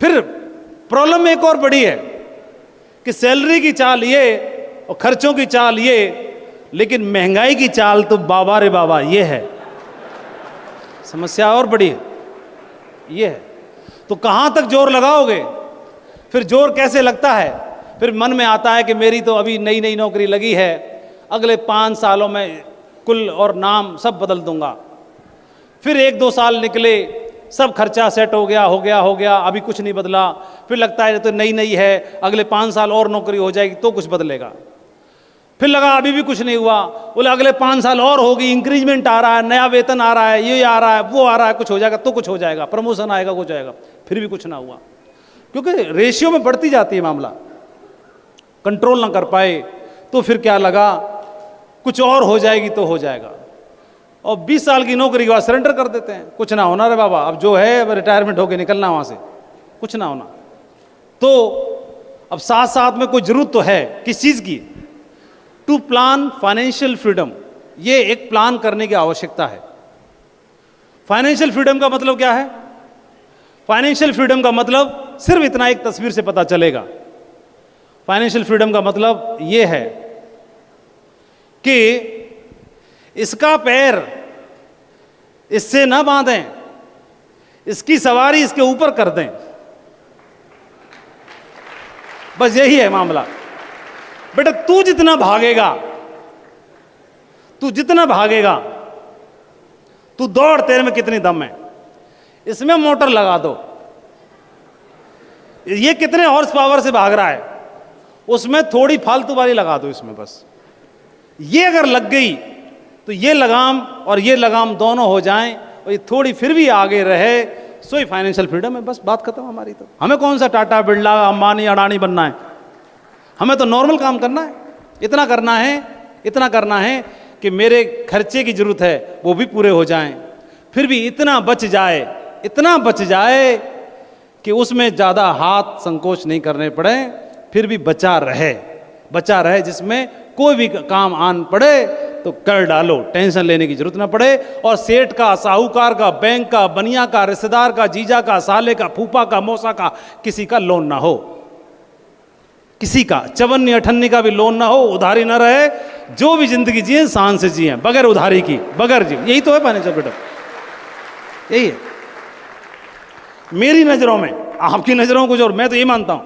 फिर प्रॉब्लम एक और बड़ी है कि सैलरी की चाल ये और खर्चों की चाल ये, लेकिन महंगाई की चाल तो बाबा रे बाबा ये है। समस्या और बड़ी है, ये है। तो कहां तक जोर लगाओगे? फिर जोर कैसे लगता है? फिर मन में आता है कि मेरी तो अभी नई नई नौकरी लगी है, अगले 5 सालों में कुल और नाम सब बदल दूंगा। फिर 1-2 साल निकले, सब खर्चा सेट हो गया, अभी कुछ नहीं बदला। फिर लगता है तो नई है, अगले 5 साल और नौकरी हो जाएगी तो कुछ बदलेगा। फिर लगा अभी भी कुछ नहीं हुआ, बोले अगले 5 साल और होगी, इंक्रीजमेंट आ रहा है, नया वेतन आ रहा है, ये आ रहा है, वो आ रहा है, कुछ हो जाएगा तो कुछ हो जाएगा, प्रमोशन आएगा, कुछ आएगा। फिर भी कुछ ना हुआ, क्योंकि रेशियो में बढ़ती जाती है मामला, कंट्रोल ना कर पाए। तो फिर क्या लगा, कुछ और हो जाएगी तो हो जाएगा, और 20 साल की नौकरी के बाद सरेंडर कर देते हैं। कुछ ना होना रे बाबा, अब जो है रिटायरमेंट होके निकलना वहां से, कुछ ना होना। तो अब साथ साथ में कोई जरूरत तो है किस चीज की? To plan financial freedom. ये एक प्लान करने की आवश्यकता है। फाइनेंशियल फ्रीडम का मतलब क्या है? फाइनेंशियल फ्रीडम का मतलब सिर्फ इतना एक तस्वीर से पता चलेगा। फाइनेंशियल फ्रीडम का मतलब यह है कि इसका पैर इससे ना बांधें, इसकी सवारी इसके ऊपर कर दें, बस यही है मामला। बेटा तू जितना भागेगा, तू जितना भागेगा, तू दौड़, तेरे में कितनी दम है, इसमें मोटर लगा दो। ये कितने हॉर्स पावर से भाग रहा है, उसमें थोड़ी फालतू वाली लगा दो इसमें बस। ये अगर लग गई तो ये लगाम और ये लगाम दोनों हो जाएं और ये थोड़ी फिर भी आगे रहे, सो ही फाइनेंशियल फ्रीडम है। बस बात खत्म हमारी। तो हमें कौन सा टाटा बिरला अंबानी अडानी बनना है, हमें तो नॉर्मल काम करना है। इतना करना है, इतना करना है कि मेरे खर्चे की जरूरत है वो भी पूरे हो जाएं, फिर भी इतना बच जाए, इतना बच जाए कि उसमें ज़्यादा हाथ संकोच नहीं करने पड़े, फिर भी बचा रहे, बचा रहे, जिसमें कोई भी काम आन पड़े तो कर डालो, टेंशन लेने की जरूरत ना पड़े। और सेठ का, साहूकार का, बैंक का, बनिया का, रिश्तेदार का, जीजा का, साले का, फूफा का, मौसा का, किसी का लोन ना हो, किसी का चवन्नी अठन्नी का भी लोन ना हो, उधारी ना रहे। जो भी जिंदगी जिए शान से जिए, बगैर उधारी की, बगैर जी। यही तो है फाइनेंशियल फ्रीडम, यही है मेरी नजरों में। आपकी नजरों में कुछ और, मैं तो ये मानता हूं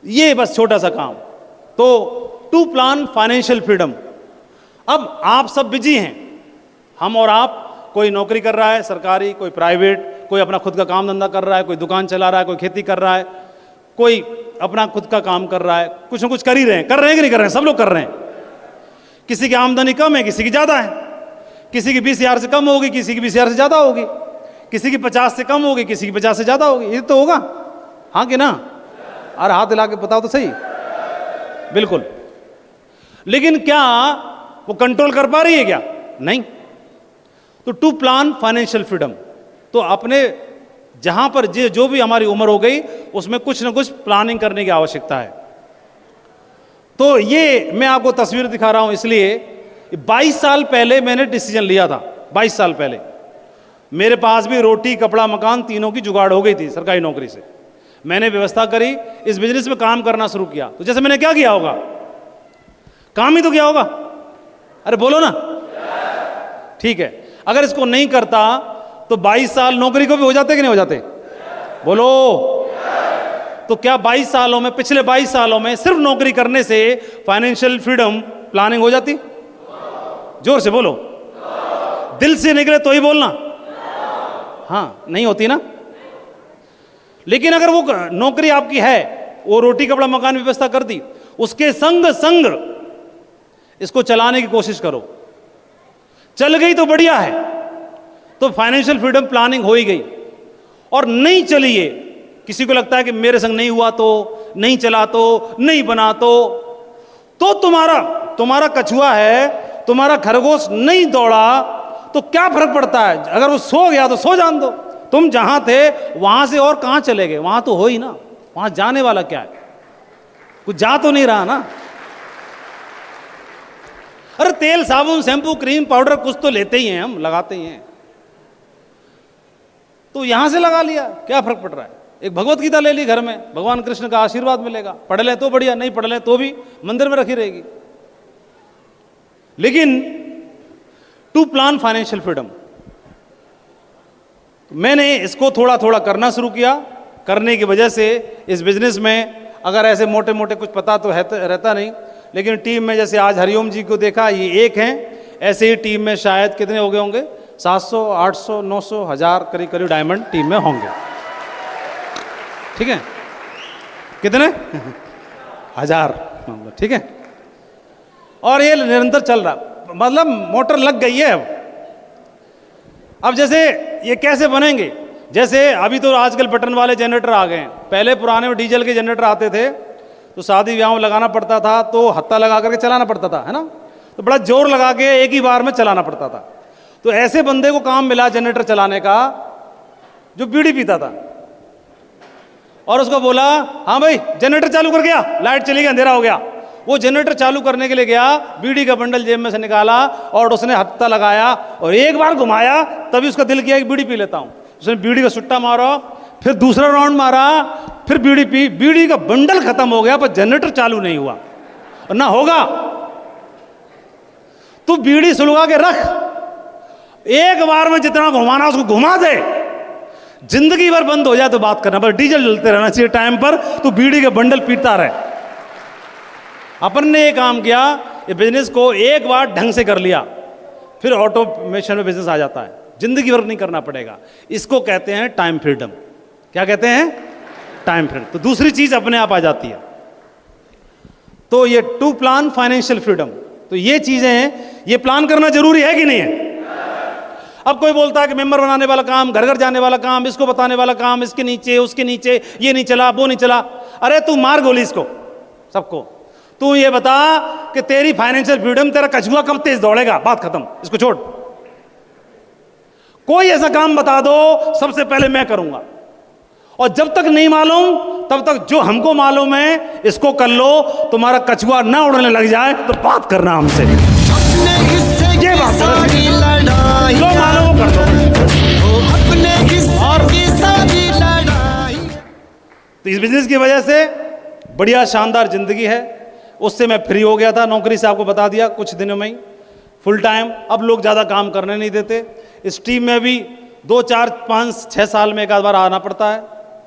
ये बस छोटा सा काम। तो टू प्लान फाइनेंशियल फ्रीडम। अब आप सब बिजी हैं, हम और आप, कोई नौकरी कर रहा है सरकारी, कोई प्राइवेट, कोई अपना खुद का काम धंधा कर रहा है, कोई दुकान चला रहा है, कोई खेती कर रहा है, कोई अपना खुद का काम कर रहा है, कुछ ना कुछ कर ही रहे हैं। कर रहे हैं कि नहीं कर रहे हैं? सब लोग कर रहे हैं। किसी की आमदनी कम है, किसी की ज़्यादा है, किसी की 20,000 से कम होगी, किसी की 20,000 से ज़्यादा होगी, किसी की 50 से कम होगी, किसी की 50 से ज़्यादा होगी। ये तो होगा, हाँ कि ना? अरे हाथ हिला के बताओ तो सही। बिल्कुल। लेकिन क्या वो कंट्रोल कर पा रही है क्या? नहीं। तो टू प्लान फाइनेंशियल फ्रीडम, तो अपने जहां पर जो भी हमारी उम्र हो गई उसमें कुछ ना कुछ प्लानिंग करने की आवश्यकता है। तो ये मैं आपको तस्वीर दिखा रहा हूं इसलिए, 22 साल पहले मैंने डिसीजन लिया था। 22 साल पहले मेरे पास भी रोटी, कपड़ा, मकान तीनों की जुगाड़ हो गई थी सरकारी नौकरी से। मैंने व्यवस्था करी, इस बिजनेस में काम करना शुरू किया। तो जैसे मैंने क्या किया होगा, काम ही तो किया होगा। अरे बोलो ना, ठीक है। अगर इसको नहीं करता तो 22 साल नौकरी को भी हो जाते कि नहीं हो जाते? बोलो। तो क्या 22 सालों में, पिछले 22 सालों में सिर्फ नौकरी करने से फाइनेंशियल फ्रीडम प्लानिंग हो जाती? जोर से बोलो, दिल से निकले तो ही बोलना। हाँ, नहीं होती ना। लेकिन अगर वो नौकरी आपकी है, वो रोटी कपड़ा मकान व्यवस्था कर दी, उसके संग संग इसको चलाने की कोशिश करो। चल गई तो बढ़िया है, तो फाइनेंशियल फ्रीडम प्लानिंग हो ही गई। और नहीं चली है, किसी को लगता है कि मेरे संग नहीं हुआ तो, नहीं चला तो, नहीं बना तो तुम्हारा कछुआ है, तुम्हारा खरगोश नहीं दौड़ा तो क्या फर्क पड़ता है? अगर वो सो गया तो सो जान दो। तुम जहां थे वहां से और कहां चले गए? वहां तो हो ही ना, वहां जाने वाला क्या है? कुछ जा तो नहीं रहा ना। अरे तेल, साबुन, शैम्पू, क्रीम, पाउडर कुछ तो लेते ही हैं हम, लगाते ही हैं। तो यहां से लगा लिया, क्या फर्क पड़ रहा है? एक भगवत गीता ले ली घर में, भगवान कृष्ण का आशीर्वाद मिलेगा। पढ़ ले तो बढ़िया, नहीं पढ़ ले तो भी मंदिर में रखी रहेगी। लेकिन टू प्लान फाइनेंशियल फ्रीडम, मैंने इसको थोड़ा थोड़ा करना शुरू किया। करने की वजह से इस बिजनेस में अगर ऐसे मोटे मोटे कुछ पता तो रहता नहीं, लेकिन टीम में जैसे आज हरिओम जी को देखा, ये एक हैं, ऐसे ही टीम में शायद कितने हो गए होंगे? 700, 800, 900, 1000 करीब करीब डायमंड टीम में होंगे। ठीक है, कितने? 1000, ठीक है। और ये निरंतर चल रहा, मतलब मोटर लग गई है। अब जैसे ये कैसे बनेंगे? जैसे अभी तो आजकल बटन वाले जनरेटर आ गए हैं। पहले पुराने में डीजल के जनरेटर आते थे, तो शादी ब्याह में लगाना पड़ता था, तो हत्था लगा करके चलाना पड़ता था, है ना? तो बड़ा जोर लगा के एक ही बार में चलाना पड़ता था। तो ऐसे बंदे को काम मिला जनरेटर चलाने का जो बीड़ी पीता था, और उसको बोला, हाँ भाई जनरेटर चालू कर गया, लाइट चली गई, अंधेरा हो गया। वो जनरेटर चालू करने के लिए गया, बीड़ी का बंडल जेब में से निकाला और उसने हत्था लगाया और एक बार घुमाया, तभी उसका दिल किया कि बीड़ी पी लेता हूं। उसने बीड़ी का सुट्टा मारा, फिर दूसरा राउंड मारा, फिर बीड़ी पी, बीड़ी का बंडल खत्म हो गया, पर जनरेटर चालू नहीं हुआ और ना होगा। तू बीड़ी सुलगा के रख, एक बार में जितना घुमाना उसको घुमा दे, जिंदगी भर बंद हो जाए तो बात करना, बस डीजल जलते रहना चाहिए टाइम पर, तो बीड़ी के बंडल पीटता रहे। अपन ने ये काम किया, ये बिजनेस को एक बार ढंग से कर लिया, फिर ऑटोमेशन में बिजनेस आ जाता है, जिंदगी भर नहीं करना पड़ेगा। इसको कहते हैं टाइम फ्रीडम। क्या कहते हैं? Time freedom. तो दूसरी चीज अपने आप आ जाती है। तो ये टू प्लान फाइनेंशियल फ्रीडम, तो ये चीजें हैं, ये प्लान करना जरूरी है कि नहीं है? अब कोई बोलता है कि मेंबर बनाने वाला काम, घर घर जाने वाला काम, इसको बताने वाला काम, इसके नीचे उसके नीचे, ये नहीं चला वो नहीं चला। अरे तू मार गोली इसको सबको, तू ये बता कि तेरी फाइनेंशियल फ्रीडम, तेरा कछुआ कब तेज दौड़ेगा, बात खत्म, इसको छोड़। कोई ऐसा काम बता दो सबसे पहले मैं करूंगा, और जब तक नहीं मालूम तब तक जो हमको मालूम है इसको कर लो। तुम्हारा कछुआ ना उड़ने लग जाए तो बात करना हमसे, ये बात जो मालूम वो कर दो। तो इस बिजनेस की वजह से बढ़िया शानदार जिंदगी है। उससे मैं फ्री हो गया था, नौकरी से आपको बता दिया कुछ दिनों में ही, फुल टाइम। अब लोग ज़्यादा काम करने नहीं देते। इस टीम में भी 2, 4, 5, 6 साल में एक आध बार आना पड़ता है।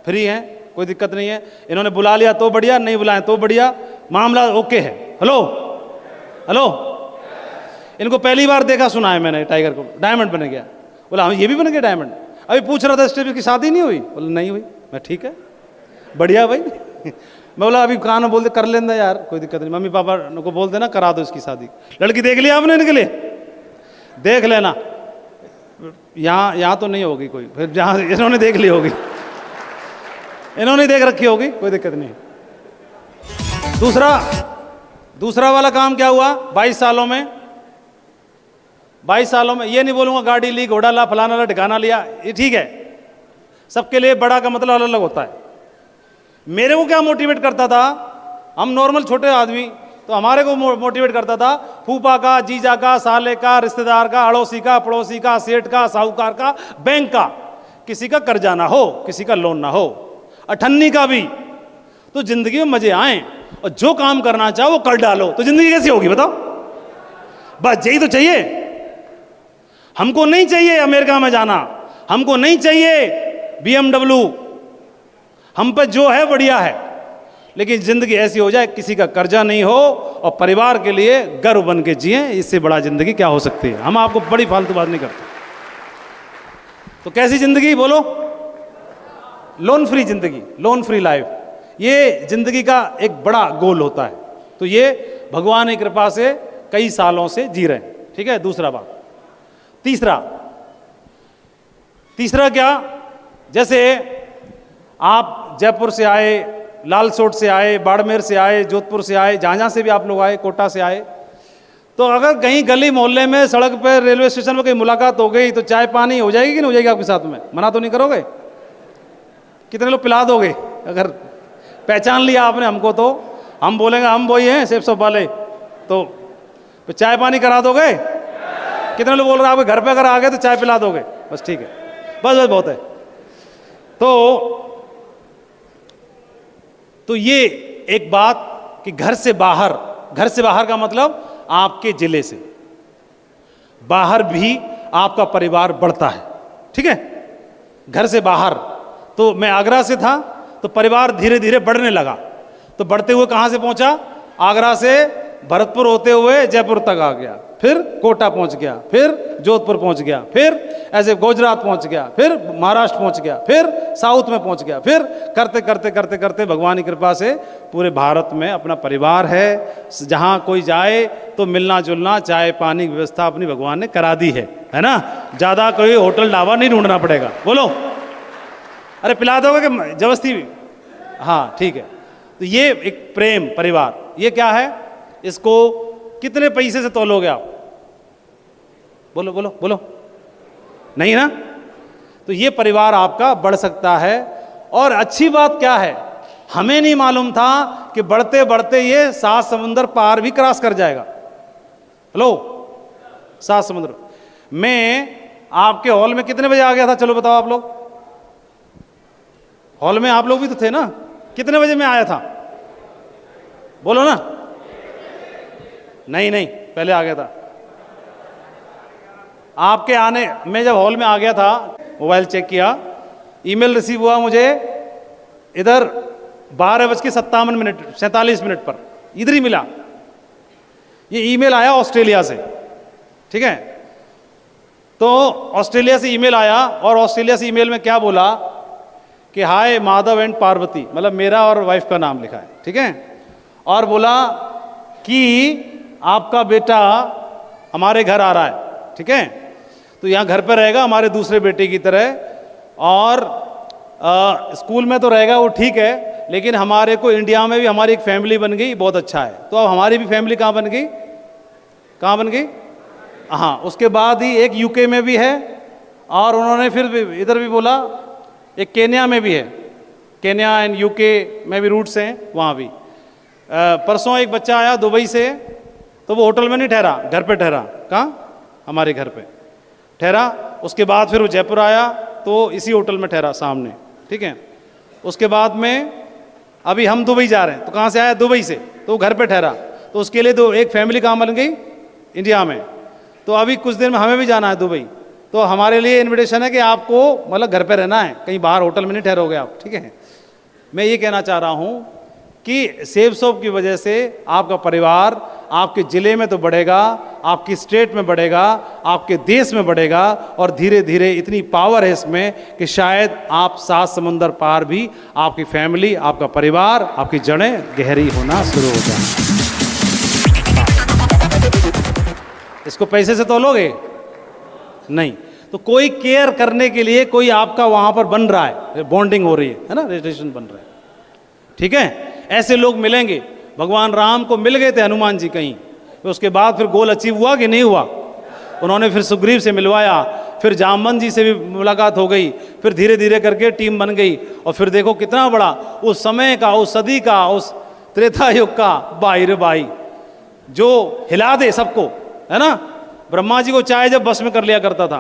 फ्री है, कोई दिक्कत नहीं है। इन्होंने बुला लिया तो बढ़िया, नहीं बुलाए तो बढ़िया, मामला ओके है। हेलो हेलो, इनको पहली बार देखा सुना है मैंने, टाइगर को डायमंड बन गया। बोला हम ये भी बन गए डायमंड। अभी पूछ रहा था स्टेज की शादी नहीं हुई, बोला नहीं हुई। मैं ठीक है, बढ़िया भाई। मैं बोला अभी कान में बोल दे कर लेना यार, कोई दिक्कत नहीं, मम्मी पापा को बोल देना करा दो इसकी शादी। लड़की देख लिया आपने इनके लिए? देख लेना, यहाँ तो नहीं होगी कोई, फिर जहाँ इन्होंने देख ली होगी, इन्होंने देख रखी होगी, कोई दिक्कत नहीं। दूसरा वाला काम क्या हुआ 22 सालों में? 22 सालों में ये नहीं बोलूँगा गाड़ी ली, घोड़ा ला, फलाना ला, ठिकाना लिया, ये ठीक है, सबके लिए बड़ा का मतलब अलग अलग होता है। मेरे को क्या मोटिवेट करता था, हम नॉर्मल छोटे आदमी, तो हमारे को मोटिवेट करता था फूफा का, जीजा का, साले का, रिश्तेदार का, अड़ोसी का, पड़ोसी का, सेठ का, साहूकार का, बैंक का, किसी का कर्जा ना हो, किसी का लोन ना हो, अठन्नी का भी, तो जिंदगी में मजे आए और जो काम करना चाहो वो कर डालो, तो जिंदगी कैसी होगी बताओ? बस यही तो चाहिए। हमको नहीं चाहिए अमेरिका में जाना, हमको नहीं चाहिए BMW, हम पे जो है बढ़िया है, लेकिन जिंदगी ऐसी हो जाए किसी का कर्जा नहीं हो और परिवार के लिए गर्व बन के जिए। इससे बड़ा जिंदगी क्या हो सकती है? हम आपको बड़ी फालतू बात नहीं करते। तो कैसी जिंदगी बोलो? लोन फ्री जिंदगी, लोन फ्री लाइफ, ये जिंदगी का एक बड़ा गोल होता है। तो ये भगवान की कृपा से कई सालों से जी रहे हैं, ठीक है। दूसरा बात, तीसरा क्या, जैसे आप जयपुर से आए, लालसोट से आए, बाड़मेर से आए, जोधपुर से आए, जहाँ से भी आप लोग आए, कोटा से आए, तो अगर कहीं गली मोहल्ले में, सड़क पर, रेलवे स्टेशन पर कहीं मुलाकात हो गई तो चाय पानी हो जाएगी कि नहीं हो जाएगी आपके साथ में? मना तो नहीं करोगे? कितने लोग पिला दोगे? अगर पहचान लिया आपने हमको तो हम बोलेंगे हम वही हैं सेब सब वाले, तो चाय पानी करा दोगे? कितने लोग बोल रहे हैं आपके घर पे अगर आ गए तो चाय पिला दोगे? बस ठीक है, बस बहुत है। तो ये एक बात कि घर से बाहर का मतलब आपके जिले से बाहर भी आपका परिवार बढ़ता है, ठीक है। घर से बाहर, तो मैं आगरा से था तो परिवार धीरे धीरे बढ़ने लगा, तो बढ़ते हुए कहाँ से पहुंचा? आगरा से भरतपुर होते हुए जयपुर तक आ गया, फिर कोटा पहुंच गया, फिर जोधपुर पहुंच गया, फिर ऐसे गुजरात पहुंच गया, फिर महाराष्ट्र पहुंच गया, फिर साउथ में पहुंच गया, फिर करते करते करते करते भगवान की कृपा से पूरे भारत में अपना परिवार है। जहां कोई जाए तो मिलना जुलना, चाय पानी की व्यवस्था अपनी भगवान ने करा दी है ना। ज़्यादा कोई होटल ढाबा नहीं ढूंढना पड़ेगा। बोलो, अरे पिला दोगे कि जबरदस्ती? हाँ ठीक है। तो ये एक प्रेम परिवार, ये क्या है? इसको कितने पैसे से तोलोगे आप? बोलो बोलो बोलो, नहीं ना। तो ये परिवार आपका बढ़ सकता है। और अच्छी बात क्या है, हमें नहीं मालूम था कि बढ़ते बढ़ते ये 7 समुंदर पार भी क्रॉस कर जाएगा। हेलो, 7 समुद्र। मैं आपके हॉल में कितने बजे आ गया था? चलो बताओ आप लोग। हॉल में आप लोग भी तो थे ना? कितने बजे मैं आया था? बोलो ना। नहीं पहले आ गया था। आपके आने, मैं जब हॉल में आ गया था, मोबाइल चेक किया, ईमेल रिसीव हुआ मुझे इधर 12:57 पर, इधर ही मिला। ये ईमेल आया ऑस्ट्रेलिया से, ठीक है। तो ऑस्ट्रेलिया से ईमेल आया और ऑस्ट्रेलिया से ईमेल में क्या बोला कि हाय माधव एंड पार्वती, मतलब मेरा और वाइफ का नाम लिखा है, ठीक है। और बोला कि आपका बेटा हमारे घर आ रहा है, ठीक है, तो यहाँ घर पर रहेगा हमारे दूसरे बेटे की तरह, और स्कूल में तो रहेगा वो ठीक है, लेकिन हमारे को इंडिया में भी हमारी एक फैमिली बन गई, बहुत अच्छा है। तो अब हमारी भी फैमिली कहाँ बन गई, कहाँ बन गई? हाँ, उसके बाद ही एक यूके में भी है, और उन्होंने फिर इधर भी बोला एक केन्या में भी है, केन्या एंड यूके में भी रूट्स हैं वहाँ भी। परसों एक बच्चा आया दुबई से, तो वो होटल में नहीं ठहरा, घर पे ठहरा। कहाँ? हमारे घर पे ठहरा। उसके बाद फिर वो जयपुर आया, तो इसी होटल में ठहरा सामने, ठीक है। उसके बाद में अभी हम दुबई जा रहे हैं, तो कहाँ से आया? दुबई से, तो वो घर पे ठहरा। तो उसके लिए तो एक फैमिली कहाँ बन गई? इंडिया में। तो अभी कुछ दिन में हमें भी जाना है दुबई, तो हमारे लिए इनविटेशन है कि आपको मतलब घर पे रहना है, कहीं बाहर होटल में नहीं ठहरोगे आप, ठीक है। मैं ये कहना चाह रहा हूँ कि सेव शॉप की वजह से आपका परिवार आपके ज़िले में तो बढ़ेगा, आपकी स्टेट में बढ़ेगा, आपके देश में बढ़ेगा, और धीरे धीरे इतनी पावर है इसमें कि शायद आप 7 समुंदर पार भी आपकी फैमिली, आपका परिवार, आपकी जड़ें गहरी होना शुरू हो जाए। इसको पैसे से तोलोगे नहीं, तो कोई केयर करने के लिए कोई आपका वहाँ पर बन रहा है, बॉन्डिंग हो रही है ना, रिलेशन बन रहा है, ठीक है। ऐसे लोग मिलेंगे। भगवान राम को मिल गए थे हनुमान जी कहीं, तो उसके बाद फिर गोल अचीव हुआ कि नहीं हुआ? उन्होंने फिर सुग्रीव से मिलवाया, फिर जामवन जी से भी मुलाकात हो गई, फिर धीरे धीरे करके टीम बन गई, और फिर देखो कितना बड़ा उस समय का, उस सदी का, उस त्रेता युग का भाई रे भाई, जो हिला दे सबको, है ना। ब्रह्मा जी को चाय जब बस में कर लिया करता था,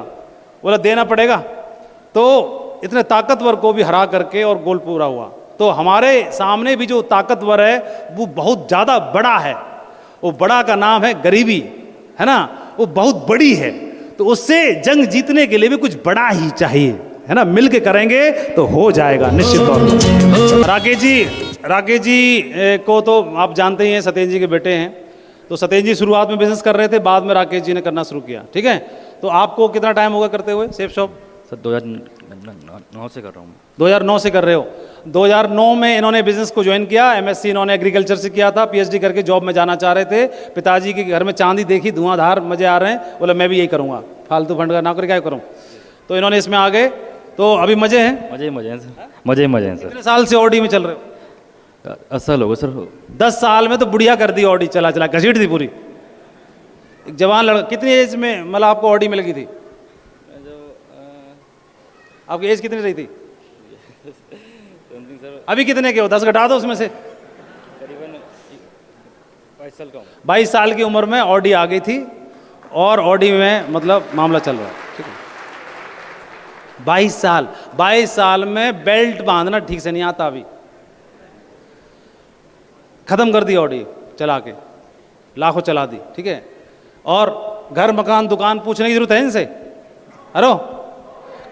बोला देना पड़ेगा, तो इतने ताकतवर को भी हरा करके और गोल पूरा हुआ। तो हमारे सामने भी जो ताकतवर है वो बहुत ज़्यादा बड़ा है, वो बड़ा का नाम है गरीबी, है ना, वो बहुत बड़ी है। तो उससे जंग जीतने के लिए भी कुछ बड़ा ही चाहिए, है ना। मिल के करेंगे तो हो जाएगा निश्चित तौर पर। राकेश जी को तो आप जानते ही हैं, सत्येंद्र जी के बेटे हैं। तो सत्येंद्र जी शुरुआत में बिजनेस कर रहे थे, बाद में राकेश जी ने करना शुरू किया, ठीक है। तो आपको कितना टाइम होगा करते हुए सेफ शॉप? सर 2009 से कर रहा हूँ। 2009 से कर रहे हो। 2009 में इन्होंने बिजनेस को ज्वाइन किया। एमएससी इन्होंने एग्रीकल्चर से किया था, पीएचडी करके जॉब में जाना चाह रहे थे। पिताजी के घर में चांदी देखी, धुआंधार मजे आ रहे हैं, बोला मैं भी यही करूँगा, फालतू फंड का नौकरी क्या करूँ। तो इन्होंने इसमें आ गए, तो अभी मजे हैं, मजे हैं सर, मजे हैं सर। कितने साल से ऑडी में चल रहे हो? 10 साल हो गए सर। 10 साल में तो बुढ़िया कर दी ऑडी, चला चला घसीट दी पूरी। एक जवान लड़का, कितनी एज में मतलब आपको ऑडी में लगी थी? आपकी एज कितनी रही थी? अभी कितने के हो? 10 घटा दो उसमें से। करीबन 22 साल का हूँ। 22 साल की उम्र में ऑडी आ गई थी, और ऑडी में मतलब मामला चल रहा है, ठीक है। 22 साल में बेल्ट बांधना ठीक से नहीं आता, अभी खत्म कर दी ऑडी चला के, लाखों चला दी, ठीक है। और घर मकान दुकान पूछने की जरूरत है इनसे? हेलो,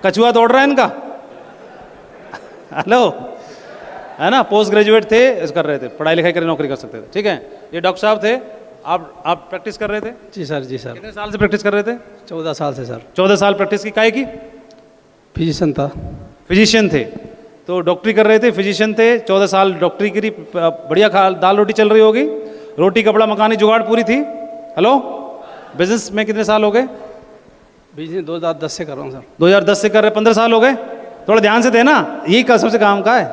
कछुआ दौड़ रहा है इनका, हेलो, है ना। पोस्ट ग्रेजुएट थे, इस कर रहे थे, पढ़ाई लिखाई करके नौकरी कर सकते थे, ठीक है। ये डॉक्टर साहब थे, आप प्रैक्टिस कर रहे थे? जी सर, जी सर। कितने साल से प्रैक्टिस कर रहे थे? 14 साल से सर। 14 साल प्रैक्टिस की, काहे की? फिजिशियन था। फिजिशियन थे, तो डॉक्टरी कर रहे थे, फिजिशियन थे, 14 साल डॉक्टरी करी, बढ़िया दाल रोटी चल रही होगी, रोटी कपड़ा मकानी जुगाड़ पूरी थी। हेलो, बिजनेस में कितने साल हो गए? बिजनेस 2010 से कर रहा हूँ सर। 2010 से कर रहे, 15 साल हो गए। थोड़ा ध्यान से देना, यही कसम से काम का है।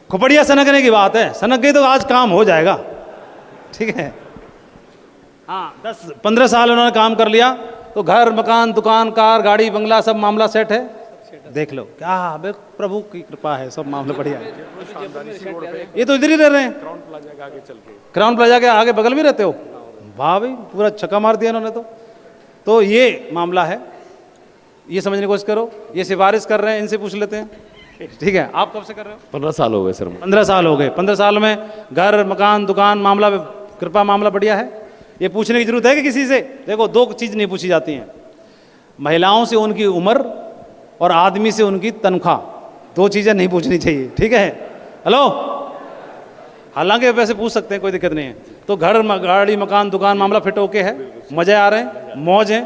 खोपड़िया सनकने की बात है, सनक गई तो आज काम हो जाएगा, ठीक है। हाँ, 10-15 साल उन्होंने काम कर लिया, तो घर मकान दुकान कार गाड़ी बंगला सब मामला सेट है। देख लो क्या बे, प्रभु की कृपा है, सब मामला बढ़िया है। ये तो इधर ही रह रहे हैं, क्राउन प्लाजा के आगे बगल में रहते हो। वाह भाई, पूरा छक्का मार दिया इन्होंने तो ये मामला है, ये समझने की कोशिश करो। ये सिफारिश कर रहे हैं, इनसे पूछ लेते हैं, ठीक है। आप कब से कर रहे हो? 15 साल हो गए सर। 15 साल हो गए। 15 साल में घर मकान दुकान मामला कृपा मामला बढ़िया है। ये पूछने की जरूरत है कि किसी से? देखो, 2 चीज़ नहीं पूछी जाती हैं, महिलाओं से उनकी उम्र और आदमी से उनकी तनख्वाह, दो चीज़ें नहीं पूछनी चाहिए, ठीक है। हेलो, हालांकि वैसे पूछ सकते हैं, कोई दिक्कत नहीं है। तो घर, गाड़ी, मकान, दुकान, मामला फिट ओके है, मज़े आ रहे हैं, मौज है,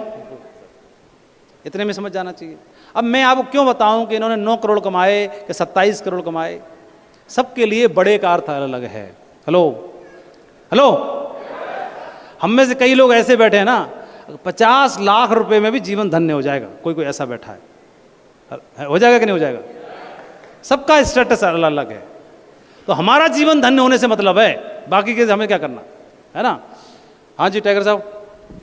इतने में समझ जाना चाहिए। अब मैं आपको क्यों बताऊं कि इन्होंने 9 करोड़ कमाए कि 27 करोड़ कमाए, सबके लिए बड़े का अर्थ अलग है। हेलो हेलो, हम में से कई लोग ऐसे बैठे हैं ना, 50 लाख रुपए में भी जीवन धन्य हो जाएगा, कोई कोई ऐसा बैठा है, हो जाएगा कि नहीं हो जाएगा? सबका स्टेटस अलग अलग है। तो हमारा जीवन धन्य होने से मतलब है, बाकी के हमें क्या करना है ना। हाँ जी टाइगर साहब,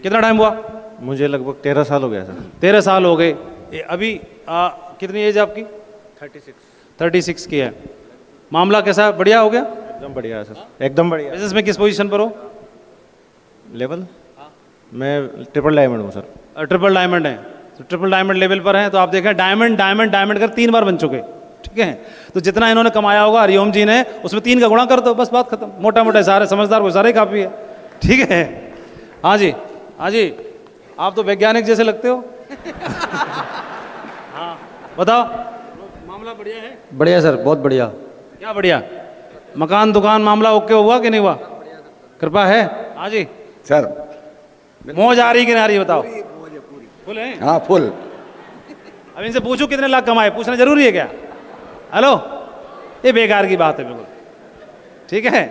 कितना टाइम हुआ? मुझे लगभग 13 साल हो गया सर। 13 साल हो गए। अभी कितनी एज है आपकी? 36 की है। मामला कैसा है? बढ़िया हो गया? एकदम बढ़िया है सर, एकदम बढ़िया। बिजनेस में किस पोजीशन पर हो? लेवल? मैं ट्रिपल डायमंड हूँ सर। ट्रिपल डायमंड है, तो ट्रिपल डायमंड लेवल पर हैं। तो आप देखें, डायमंड डायमंड डायमंड कर 3 बार बन चुके, ठीक है। तो जितना इन्होंने कमाया होगा हरिओम जी ने, उसमें 3 का गुणा कर दो, बस बात खत्म। मोटा मोटा सारे समझदार को सारे काफ़ी है, ठीक है। हाँ जी, हाँ जी, आप तो वैज्ञानिक जैसे लगते हो। हाँ बताओ, मामला बढ़िया है? बढ़िया सर, बहुत बढ़िया। क्या बढ़िया? मकान दुकान मामला ओके हुआ कि नहीं हुआ? कृपा है। हाँ जी सर, मौज आ रही कि नहीं आ रही बताओ? फुल है? हाँ फुल। अब इनसे पूछूं कितने लाख कमाए, पूछना जरूरी है क्या? हेलो, ये बेकार की बात है बिल्कुल, ठीक है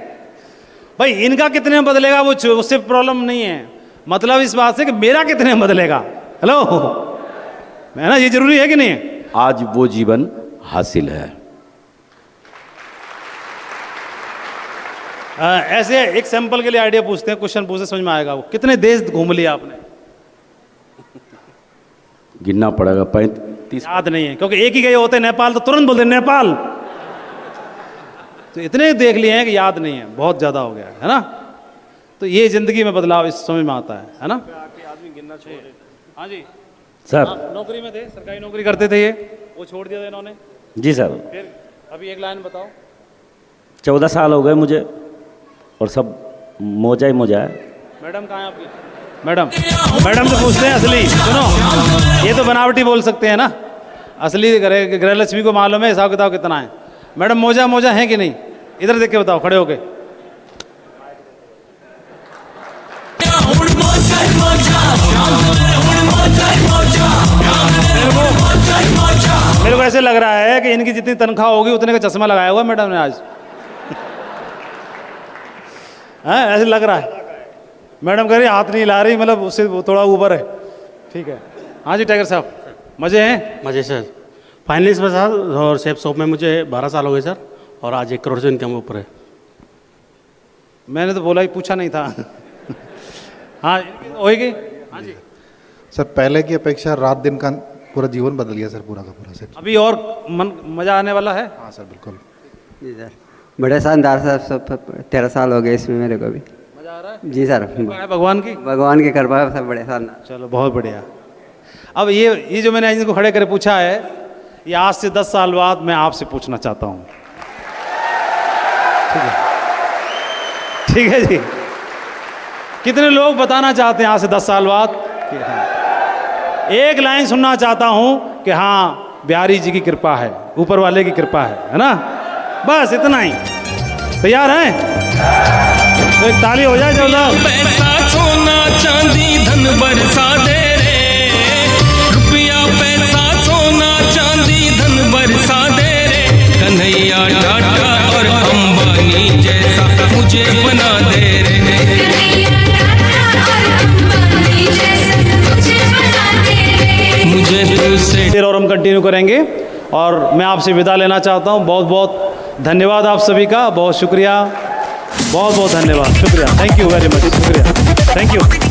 भाई। इनका कितने में बदलेगा वो उससे प्रॉब्लम नहीं है, मतलब इस बात से कि मेरा कितने में बदलेगा। हेलो, है ना, ये जरूरी है कि नहीं है? आज वो जीवन हासिल है। ऐसे एक सैंपल के लिए आइडिया पूछते हैं, क्वेश्चन पूछते समझ में आएगा। वो कितने देश घूम लिया आपने? गिनना पड़ेगा, 35। याद नहीं है, क्योंकि एक ही गए होते नेपाल तो तुरंत बोलते नेपाल। तो इतने देख लिए हैं कि याद नहीं है, बहुत ज्यादा हो गया है ना। तो ये जिंदगी में बदलाव इस समझ में आता है ना। आदमी गिनना चाहिए। हाँ जी सर, आप नौकरी में थे, सरकारी नौकरी करते थे, ये वो छोड़ दिया था इन्होंने? जी सर। फिर अभी एक लाइन बताओ। 14 साल हो गए मुझे, और सब मौजा ही मौजा है। मैडम कहाँ है आपकी? मैडम, मैडम से पूछते हैं असली। सुनो, ये तो बनावटी बोल सकते हैं ना, असली गृहलक्ष्मी को मालूम है हिसाब किताब कितना है। मैडम मौजा मौजा है कि नहीं? इधर देख के बताओ, खड़े होके। मेरे को ऐसे लग रहा है कि इनकी जितनी तनख्वाह होगी उतने का चश्मा लगाया हुआ मैडम ने आज। हाँ ऐसे लग रहा है। मैडम कह रही हाथ नहीं ला रही, मतलब उससे थोड़ा ऊपर है, ठीक है। हाँ जी टाइगर साहब, मज़े हैं? मज़े सर। फाइनलिस्ट में सर, और शेफ शॉप में मुझे 12 साल हो गए सर, और आज 1 करोड़ से इनकम ऊपर है। मैंने तो बोला ही, पूछा नहीं था। हाँ होएगी। हाँ जी सर, पहले की अपेक्षा रात दिन का पूरा जीवन बदल गया सर, पूरा का पूरा सर। अभी और मज़ा आने वाला है? हाँ सर बिल्कुल। जी सर, बड़े शानदार सर, सब 13 साल हो गए इसमें मेरे को भी। मज़ा आ रहा है? जी सर, भगवान की, भगवान की कृपा है, सब बड़े शानदार। चलो बहुत बढ़िया। अब ये जो मैंने इनको खड़े करके पूछा है, ये आज से 10 साल बाद मैं आपसे पूछना चाहता हूँ, ठीक है? ठीक है जी। कितने लोग बताना चाहते हैं आज से 10 साल बाद कि हाँ, एक लाइन सुनना चाहता हूँ कि हाँ बिहारी जी की कृपा है, ऊपर वाले की कृपा है ना? बस इतना ही। तैयार हैं? तो एक ताली हो जाए जोरदार। पैसा सोना चांदी धन बरसा दे रे, रुपया पैसा सोना चांदी धन बरसा दे रे, कन्हैया टाटा और अंबानी जैसा मुझे बना दे रे। मुझे तुझसे, और हम कंटिन्यू करेंगे, और मैं आपसे विदा लेना चाहता हूँ। बहुत बहुत धन्यवाद आप सभी का, बहुत शुक्रिया, बहुत बहुत धन्यवाद, शुक्रिया, थैंक यू वेरी मच, शुक्रिया, थैंक यू।